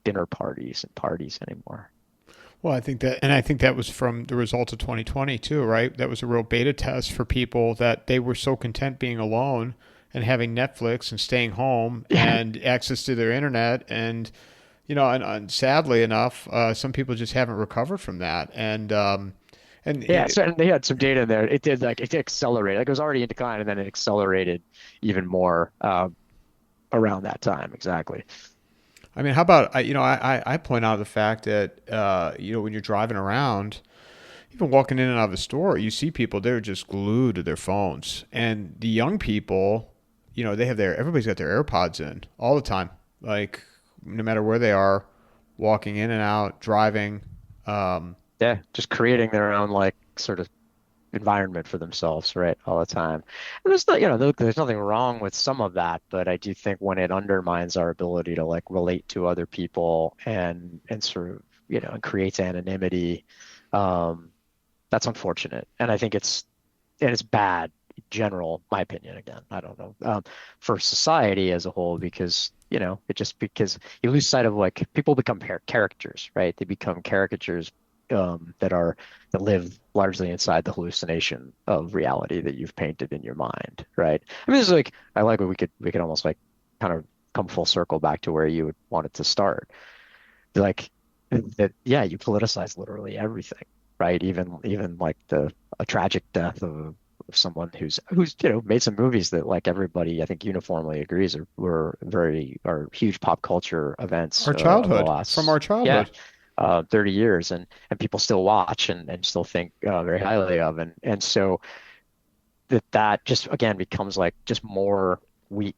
dinner parties and parties anymore. Well, I think that was from the results of 2020 too, right? That was a real beta test for people that they were so content being alone and having Netflix and staying home Yeah, and access to their internet. And, and sadly enough, some people just haven't recovered from that. And yeah. So and they had some data in there. It did like it accelerated. Like it was already in decline, and then it accelerated even more around that time. Exactly. I mean, how about, I point out the fact that, when you're driving around, even walking in and out of a store, you see people, they're just glued to their phones. And the young people, everybody's got their AirPods in all the time. Like, no matter where they are, walking in and out, driving. Um, Yeah, just creating their own like sort of environment for themselves, right, all the time. And there's not, there's nothing wrong with some of that, but I do think when it undermines our ability to like relate to other people and sort of, and creates anonymity, um, that's unfortunate. And I think it's bad in general, my opinion again. I don't know, for society as a whole, because it just because you lose sight of like people become characters, right? They become caricatures that live largely inside the hallucination of reality that you've painted in your mind, right? I mean, it's like I like what we could almost like kind of come full circle back to where you would want it to start. Like that, yeah, you politicize literally everything, right? Even like the a tragic death of someone who's made some movies that like everybody I think uniformly agrees are huge pop culture events our of the childhood, from our last yeah childhood. 30 years, and people still watch and still think very highly of, and so that just again becomes like just more wheat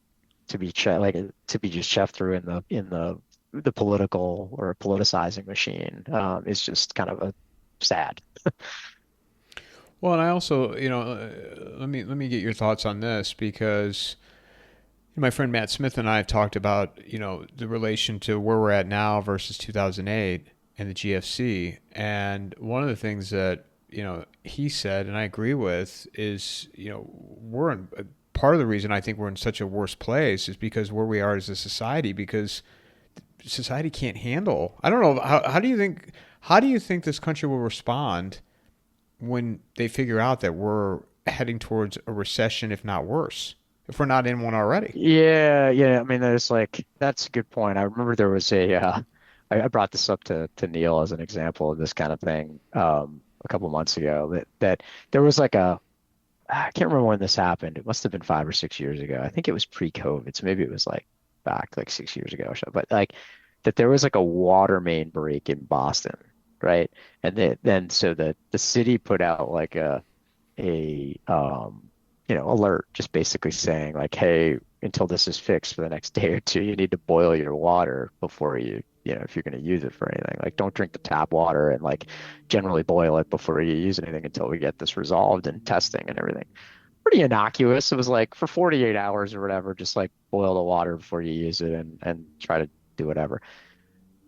to be to be just chewed through in the the political or politicizing machine is just kind of a sad. Well, and I also, let me get your thoughts on this because my friend Matt Smith and I have talked about, the relation to where we're at now versus 2008 and the GFC. And one of the things that, he said, and I agree with, is, we're in part of the reason I think we're in such a worse place is because where we are as a society, because society can't handle. I don't know. How do you think this country will respond when they figure out that we're heading towards a recession, if not worse, if we're not in one already? Yeah, yeah. I mean, there's like that's a good point. I remember there was I brought this up to Neil as an example of this kind of thing a couple months ago that there was like I can't remember when this happened. It must have been 5 or 6 years ago. I think it was pre-COVID, so maybe it was like back like 6 years ago or so. But like that there was like a water main break in Boston, right? And then so the city put out like a alert just basically saying like, hey, until this is fixed for the next day or two, you need to boil your water before if you're going to use it for anything. Like, don't drink the tap water and like generally boil it before you use anything until we get this resolved and testing and everything. Pretty innocuous. It was like for 48 hours or whatever, just like boil the water before you use it and try to do whatever.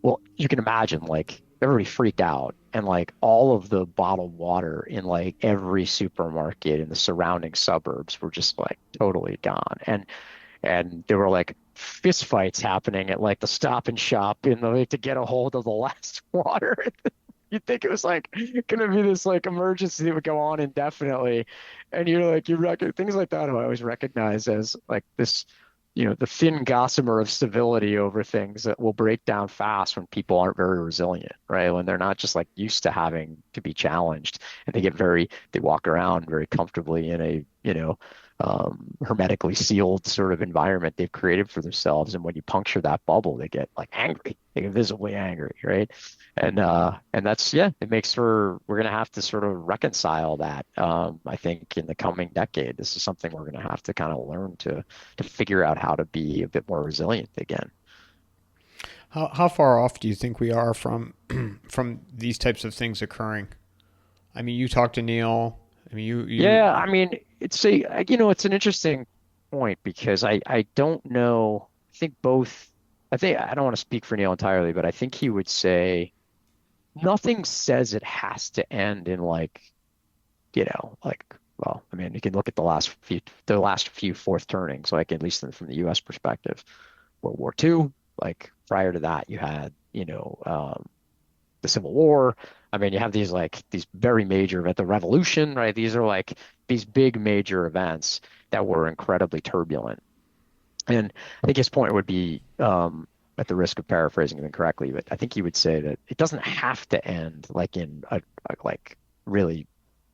Well, you can imagine like everybody freaked out and like all of the bottled water in like every supermarket in the surrounding suburbs were just like totally gone. And there were like fist fights happening at like the Stop and Shop in the like, to get a hold of the last water. You'd think it was like gonna be this like emergency that would go on indefinitely. And you're like you reckon things like that I always recognize as like this the thin gossamer of civility over things that will break down fast when people aren't very resilient, right? When they're not just like used to having to be challenged and they walk around very comfortably in a, hermetically sealed sort of environment they've created for themselves. And when you puncture that bubble, they get like angry, they get visibly angry, right? And that's, yeah, it makes for, we're going to have to sort of reconcile that. I think in the coming decade, this is something we're going to have to kind of learn to figure out how to be a bit more resilient again. How far off do you think we are from from these types of things occurring? I mean, you talked to Neil. I mean, Yeah, I mean, it's an interesting point because I don't know. I think I don't want to speak for Neil entirely, but I think he would say nothing says it has to end in like, well, I mean, you can look at the last few fourth turnings, like at least from the U.S. perspective, World War II, like prior to that, you had, the Civil War. I mean, you have these very major events, the Revolution, right? These are like these big major events that were incredibly turbulent. And I think his point would be, at the risk of paraphrasing him incorrectly, but I think he would say that it doesn't have to end like in like really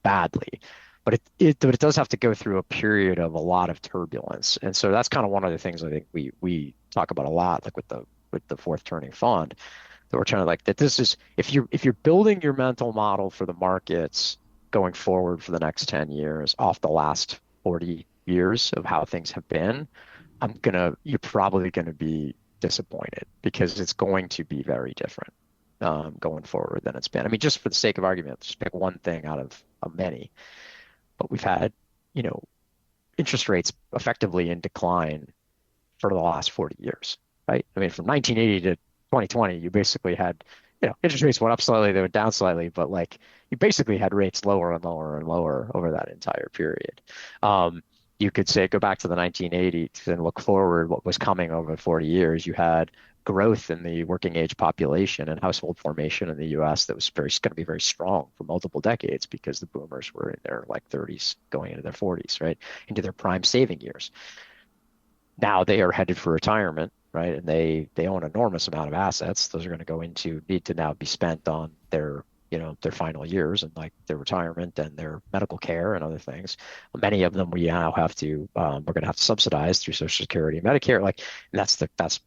badly, but it does have to go through a period of a lot of turbulence. And so that's kind of one of the things I think we talk about a lot, like with the fourth turning fund, that we're trying to like that this is if you're building your mental model for the markets going forward for the next 10 years off the last 40 years of how things have been, you're probably gonna be disappointed because it's going to be very different going forward than it's been. I mean, just for the sake of argument, just pick one thing out of many. But we've had, you know, interest rates effectively in decline for the last 40 years, right? I mean, from 1980 to 2020, you basically had, interest rates went up slightly, they went down slightly, but like you basically had rates lower and lower and lower over that entire period. You could say go back to the 1980s and look forward what was coming over 40 years. You had growth in the working age population and household formation in the US that was going to be very strong for multiple decades because the boomers were in their like 30s going into their 40s, right? Into their prime saving years. Now they are headed for retirement, right? And they own an enormous amount of assets. Those are going to need to now be spent on their final years and like their retirement and their medical care and other things. Many of them we now have to we're going to have to subsidize through Social Security and Medicare. Like that's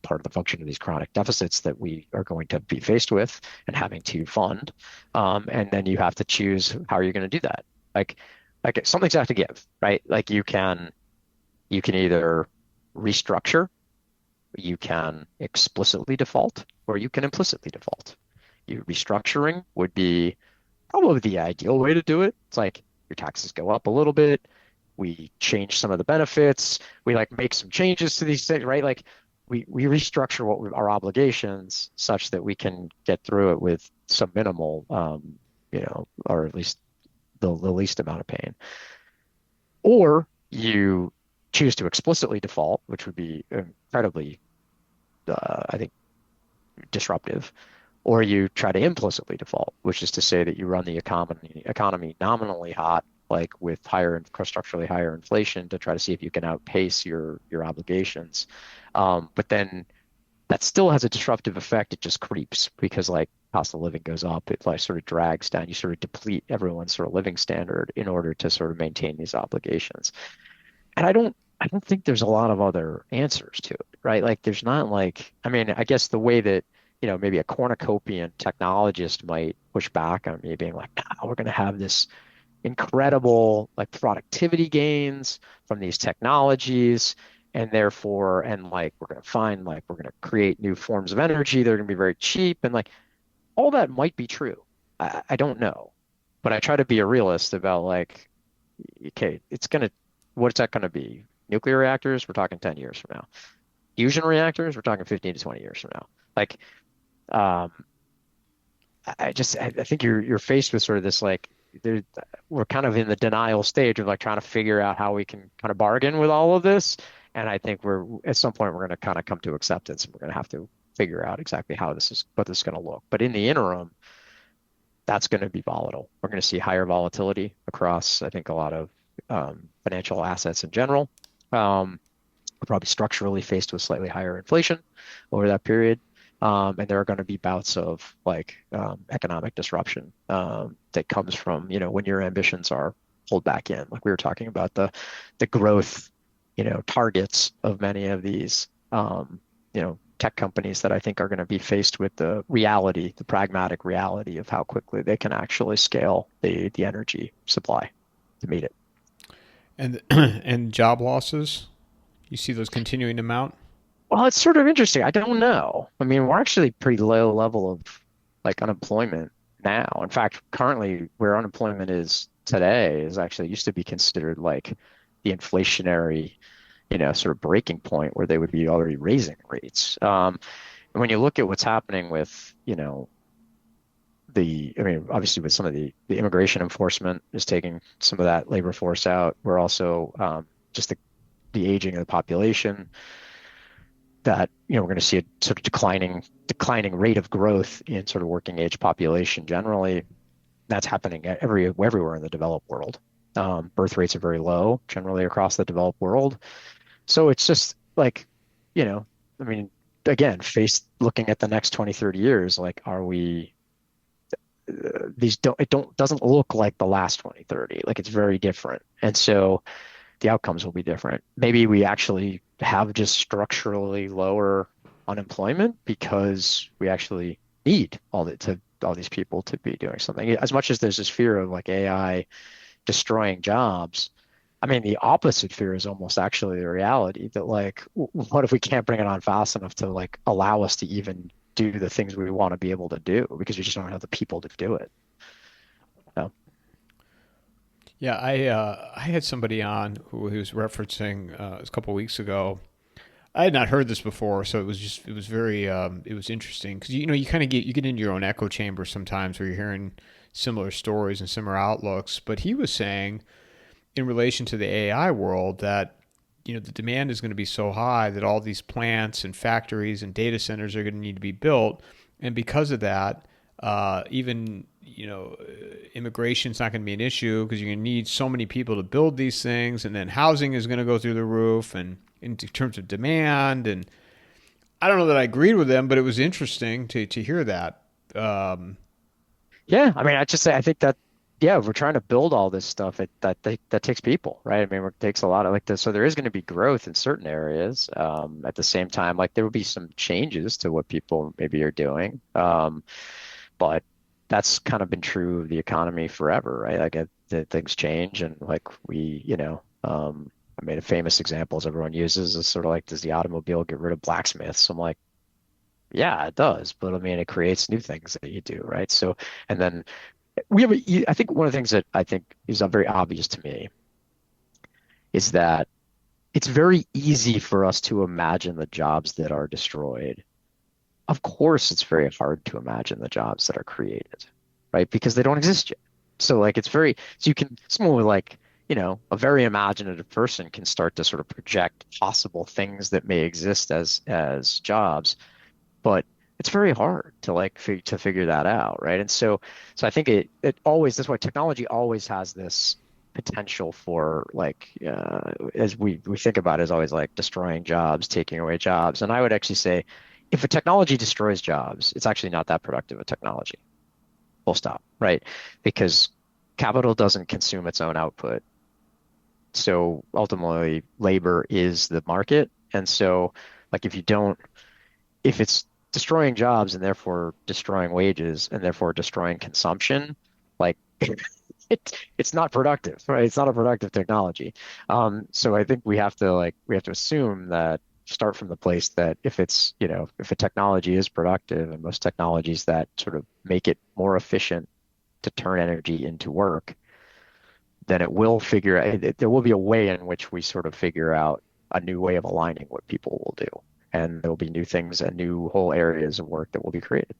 part of the function of these chronic deficits that we are going to be faced with and having to fund. And then you have to choose how are you going to do that. Like something's have to give, right? Like you can either restructure You can explicitly default or you can implicitly default. Restructuring would be probably the ideal way to do it. It's like your taxes go up a little bit. We change some of the benefits. We like make some changes to these things, right? Like we restructure our obligations such that we can get through it with some minimal, or at least the least amount of pain. Or you choose to explicitly default, which would be incredibly, I think, disruptive, or you try to implicitly default, which is to say that you run the economy nominally hot, like with structurally higher inflation, to try to see if you can outpace your obligations. But then that still has a disruptive effect. It just creeps because like cost of living goes up. It like sort of drags down. You sort of deplete everyone's sort of living standard in order to sort of maintain these obligations. And I don't think there's a lot of other answers to it, right? Like there's not like, I mean, I guess the way that, maybe a cornucopian technologist might push back on me being like, nah, we're going to have this incredible like productivity gains from these technologies. And therefore, and like we're going to create new forms of energy. They're going to be very cheap. And like all that might be true. I don't know. But I try to be a realist about like, okay, what's that going to be? Nuclear reactors, we're talking 10 years from now. Fusion reactors, we're talking 15 to 20 years from now. Like, um, I think you're faced with sort of this like, there, we're kind of in the denial stage of like trying to figure out how we can kind of bargain with all of this. And I think at some point we're going to kind of come to acceptance and we're going to have to figure out exactly what this is going to look. But in the interim, that's going to be volatile. We're going to see higher volatility across, I think, a lot of financial assets in general. We're probably structurally faced with slightly higher inflation over that period. And there are going to be bouts of like economic disruption that comes from, when your ambitions are pulled back in. Like we were talking about the growth, targets of many of these, tech companies that I think are going to be faced with the pragmatic reality of how quickly they can actually scale the energy supply to meet it. And and job losses, you see those continuing to mount. Well, it's sort of interesting. I don't know. I mean, we're actually pretty low level of like unemployment now. In fact, currently where unemployment is today is actually used to be considered like the inflationary, sort of breaking point where they would be already raising rates. And when you look at what's happening with, I mean, obviously with some of the immigration enforcement is taking some of that labor force out. We're also just the aging of the population that, we're going to see a sort of declining rate of growth in sort of working age population generally. That's happening everywhere in the developed world. Birth rates are very low generally across the developed world. So it's just like, I mean, again, looking at the next 20, 30 years, like, are we, doesn't look like the last 20, 30. Like it's very different. And so the outcomes will be different. Maybe we actually have just structurally lower unemployment because we actually need all these people to be doing something. As much as there's this fear of like AI destroying jobs, I mean, the opposite fear is almost actually the reality that like, what if we can't bring it on fast enough to like allow us to even do the things we want to be able to do because we just don't have the people to do it. So, Yeah, I had somebody on who he was referencing a couple of weeks ago. I had not heard this before, so it was very it was interesting because you kind of get into your own echo chamber sometimes where you're hearing similar stories and similar outlooks. But he was saying in relation to the AI world that the demand is going to be so high that all these plants and factories and data centers are going to need to be built, and because of that, even immigration is not going to be an issue because you're going to need so many people to build these things, and then housing is going to go through the roof, and in terms of demand. And I don't know that I agreed with them, but it was interesting to hear that. yeah, I mean, I think that, yeah, if we're trying to build all this stuff, that takes people, right? I mean, it takes a lot of like this. So there is going to be growth in certain areas. At the same time, like there will be some changes to what people maybe are doing. But that's kind of been true of the economy forever, right? Like that things change and like I mean, a famous examples everyone uses is sort of like, does the automobile get rid of blacksmiths? I'm like, yeah, it does, but I mean, it creates new things that you do, right? So, and then I think one of the things that I think is very obvious to me is that it's very easy for us to imagine the jobs that are destroyed. Of course, it's very hard to imagine the jobs that are created, right? Because they don't exist yet. So like so you can someone with like, a very imaginative person can start to sort of project possible things that may exist as jobs, but it's very hard to to figure that out, right? And so I think it always that's why technology always has this potential for as we think about it, as always like destroying jobs, taking away jobs. And I would actually say if a technology destroys jobs, it's actually not that productive a technology. Full stop, right? Because capital doesn't consume its own output. So ultimately labor is the market. And so like if it's destroying jobs and therefore destroying wages and therefore destroying consumption, like it's not productive, right? It's not a productive technology. So I think we have to assume that start from the place that if a technology is productive and most technologies that sort of make it more efficient to turn energy into work, then there will be a way in which we sort of figure out a new way of aligning what people will do. And there will be new things and new whole areas of work that will be created.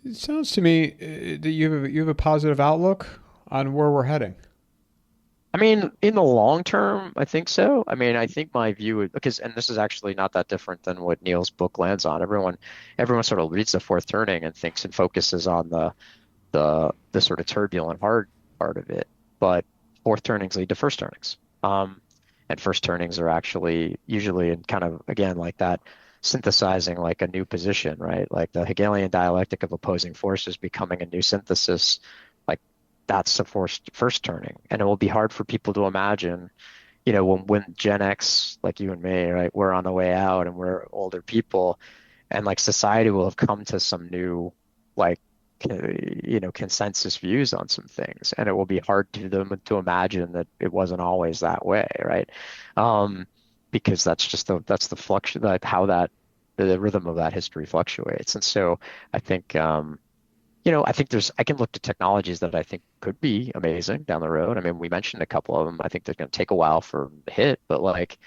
It sounds to me that you have a positive outlook on where we're heading. I mean, in the long term, I think so. I mean, I think my view is and this is actually not that different than what Neil's book lands on. Everyone sort of reads the fourth turning and thinks and focuses on the sort of turbulent hard part of it. But fourth turnings lead to first turnings. And first turnings are actually usually in kind of again like that synthesizing like a new position, right? Like the Hegelian dialectic of opposing forces becoming a new synthesis, like that's the first turning. And it will be hard for people to imagine, when Gen X, like you and me, right, we're on the way out and we're older people, and like society will have come to some new like consensus views on some things, and it will be hard to them to imagine that it wasn't always that way, right? um because that's the fluctu like how that the rhythm of that history fluctuates. And so I think I think I can look to technologies that I think could be amazing down the road. I mean, we mentioned a couple of them. I think they're going to take a while for the hit, but like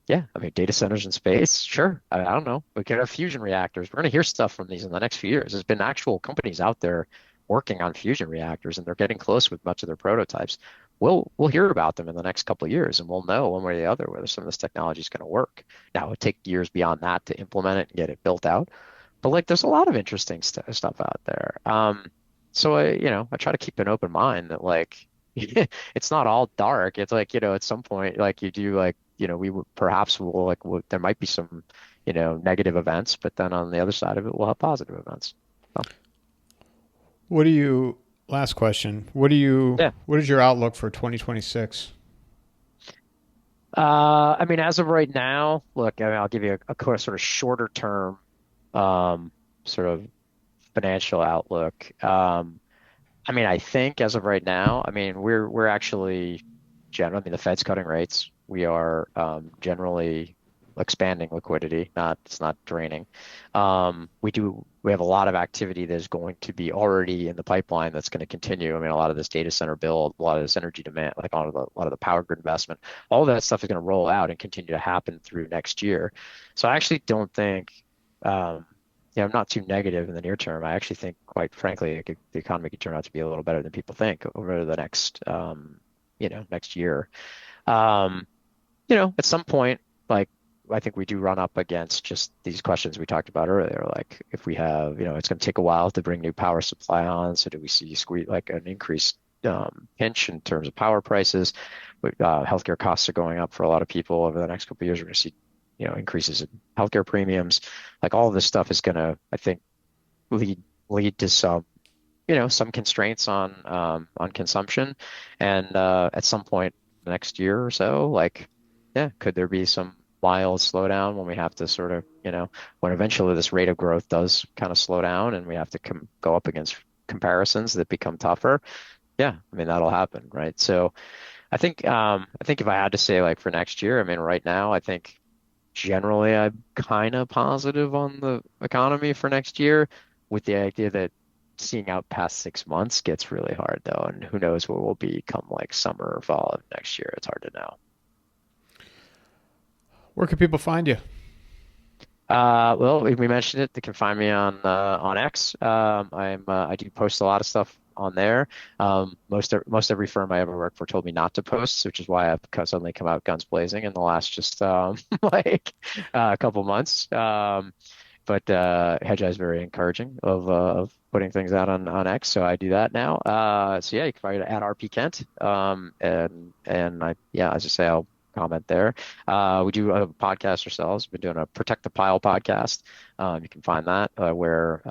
yeah, I mean, data centers in space, sure. I don't know. We could have fusion reactors. We're going to hear stuff from these in the next few years. There's been actual companies out there working on fusion reactors, and they're getting close with much of their prototypes. We'll hear about them in the next couple of years, and we'll know one way or the other whether some of this technology is going to work. Now, it would take years beyond that to implement it and get it built out. But like, there's a lot of interesting stuff out there. So I try to keep an open mind that like it's not all dark. It's like, at some point, like you do like, we would perhaps will like there might be some, negative events, but then on the other side of it, we'll have positive events. So, What do you? Last question. yeah. What is your outlook for 2026? I mean, as of right now, look, I mean, I'll give you a course sort of shorter term, um, sort of financial outlook. I mean, I think as of right now, I mean, we're actually generally, I mean, the Fed's cutting rates. We are generally expanding liquidity, not it's not draining. We have a lot of activity that's going to be already in the pipeline that's going to continue. I mean, a lot of this data center build, a lot of this energy demand, like a lot of the power grid investment, all of that stuff is going to roll out and continue to happen through next year. So I actually don't think. I'm not too negative in the near term. I actually think, quite frankly, the economy could turn out to be a little better than people think over the next year. Um, at some point, like I think we do run up against just these questions we talked about earlier. Like if we have, it's going to take a while to bring new power supply on. So do we see squeeze like an increased pinch in terms of power prices? Healthcare costs are going up for a lot of people over the next couple of years. We're going to see, increases in healthcare premiums. Like all of this stuff is going to, I think, lead to some constraints on consumption. And at some point next year or so, like, yeah, could there be some mild slowdown when we have to sort of, when eventually this rate of growth does kind of slow down and we have to go up against comparisons that become tougher? Yeah, I mean, that'll happen, right? So I think if I had to say like for next year, I mean, right now, I think generally I'm kind of positive on the economy for next year, with the idea that seeing out past 6 months gets really hard though, and who knows what will be come like summer or fall of next year. It's hard to know. Where can people find you? Well, we mentioned it. They can find me on X. I do post a lot of stuff on there. Most every firm I ever worked for told me not to post, which is why I've suddenly come out guns blazing in the last just like a couple months. But Hedgeye is very encouraging of putting things out on X, so I do that now. So yeah, you can find it at RP Kent. And I yeah, as I say, I'll comment there. We do a podcast ourselves. We've been doing a Protect the Pile podcast. You can find that where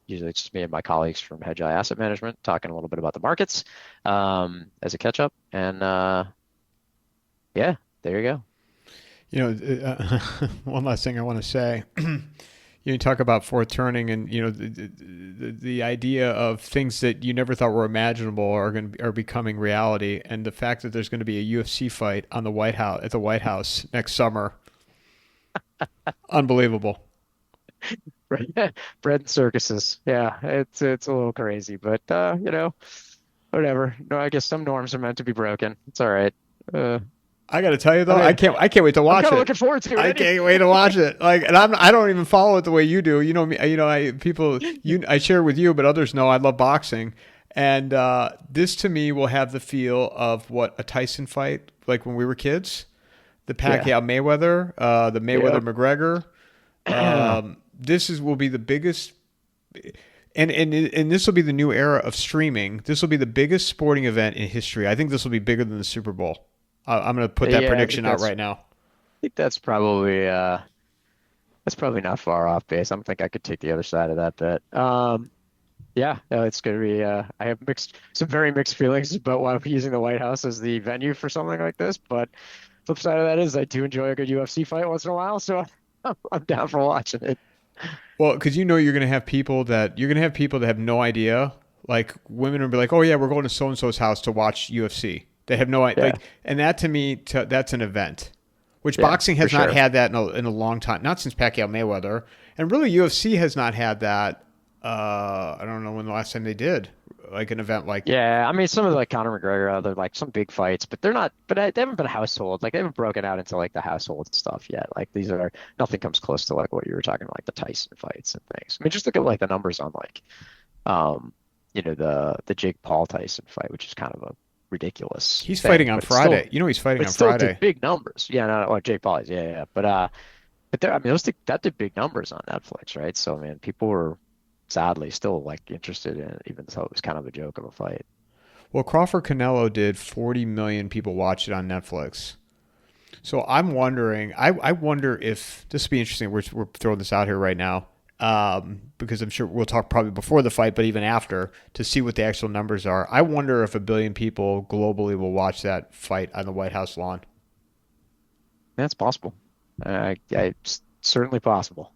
usually it's just me and my colleagues from Hedgeye Asset Management talking a little bit about the markets as a catch up. And yeah, there you go. One last thing I want to say. You talk about fourth turning, and the idea of things that you never thought were imaginable are becoming reality, and the fact that there's going to be a UFC fight on the White House at the White House next summer, unbelievable. Bread and circuses. Yeah, it's a little crazy, but whatever. No, I guess some norms are meant to be broken. It's all right. Uh, I got to tell you I though, mean, I can't wait to I'm watch kind of it. looking forward to I it. can't wait to watch it. Like, and I don't even follow it the way you do. You know me. I share with you, but others know I love boxing, and this to me will have the feel of what a Tyson fight like when we were kids, the Yeah. Pacquiao Mayweather, the Mayweather Yep. McGregor. This will be the biggest, and this will be the new era of streaming. This will be the biggest sporting event in history. I think this will be bigger than the Super Bowl. I'm going to put that Yeah, prediction out right now. I think that's probably not far off base. I don't think I could take the other side of that bet. Yeah, no, it's gonna be I have some very mixed feelings about why I'm using the White House as the venue for something like this, but flip side of that is I do enjoy a good UFC fight once in a while, so I'm down for watching it. Well, because you're gonna have people that have no idea. Like women will be like, "Oh yeah, we're going to so and so's house to watch UFC." They have no idea. Yeah, Like, and that to me, that's an event, which yeah, boxing for has not sure. had that in a long time. Not since Pacquiao Mayweather, and really UFC has not had that. I don't know when the last time they did like an event like. Yeah, I mean some of the like Conor McGregor, they're like some big fights, but they're not. But they haven't been household. Like they haven't broken out into like the household stuff yet. Like these are nothing comes close to like what you were talking about, like the Tyson fights and things. I mean, just look at like the numbers on like, um, the Jake Paul Tyson fight, which is kind of a ridiculous He's fighting thing, on Friday. He's fighting but on still did Friday. big numbers. Yeah, no, or Jake Paul, yeah, yeah. But there, I mean, that did big numbers on Netflix, right? So, I mean, people were sadly still like interested in it, even though it was kind of a joke of a fight. Well, Crawford Canelo did 40 million people watch it on Netflix. So I'm wondering. I wonder if this would be interesting. We're throwing this out here right now because I'm sure we'll talk probably before the fight, but even after to see what the actual numbers are. I wonder if a billion people globally will watch that fight on the White House lawn. That's possible. It's certainly possible.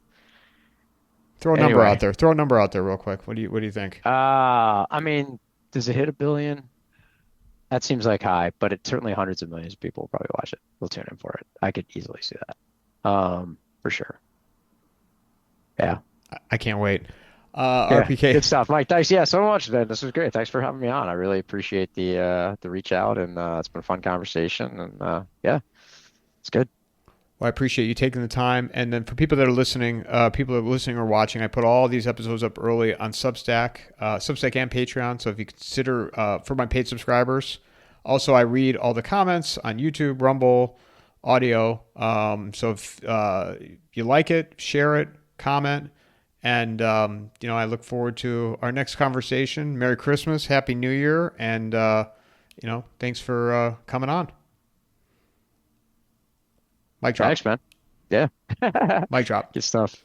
Throw a number out Anyway, there. Throw a number out there real quick. What do you think? I mean, does it hit a billion? That seems like high, but it's certainly hundreds of millions of people will probably watch it. They'll tune in for it. I could easily see that. For sure. Yeah. I can't wait. Yeah. RPK. Good stuff. Mike, thanks. Yeah, so much. This was great. Thanks for having me on. I really appreciate the reach out, and it's been a fun conversation, and yeah, it's good. Well, I appreciate you taking the time. And then for people that are listening or watching, I put all these episodes up early on Substack and Patreon. So if you consider for my paid subscribers, also I read all the comments on YouTube, Rumble, audio. So if you like it, share it, comment, and I look forward to our next conversation. Merry Christmas, Happy New Year, and thanks for coming on. Mic drop. Thanks, man. Yeah. Mic drop. Good stuff.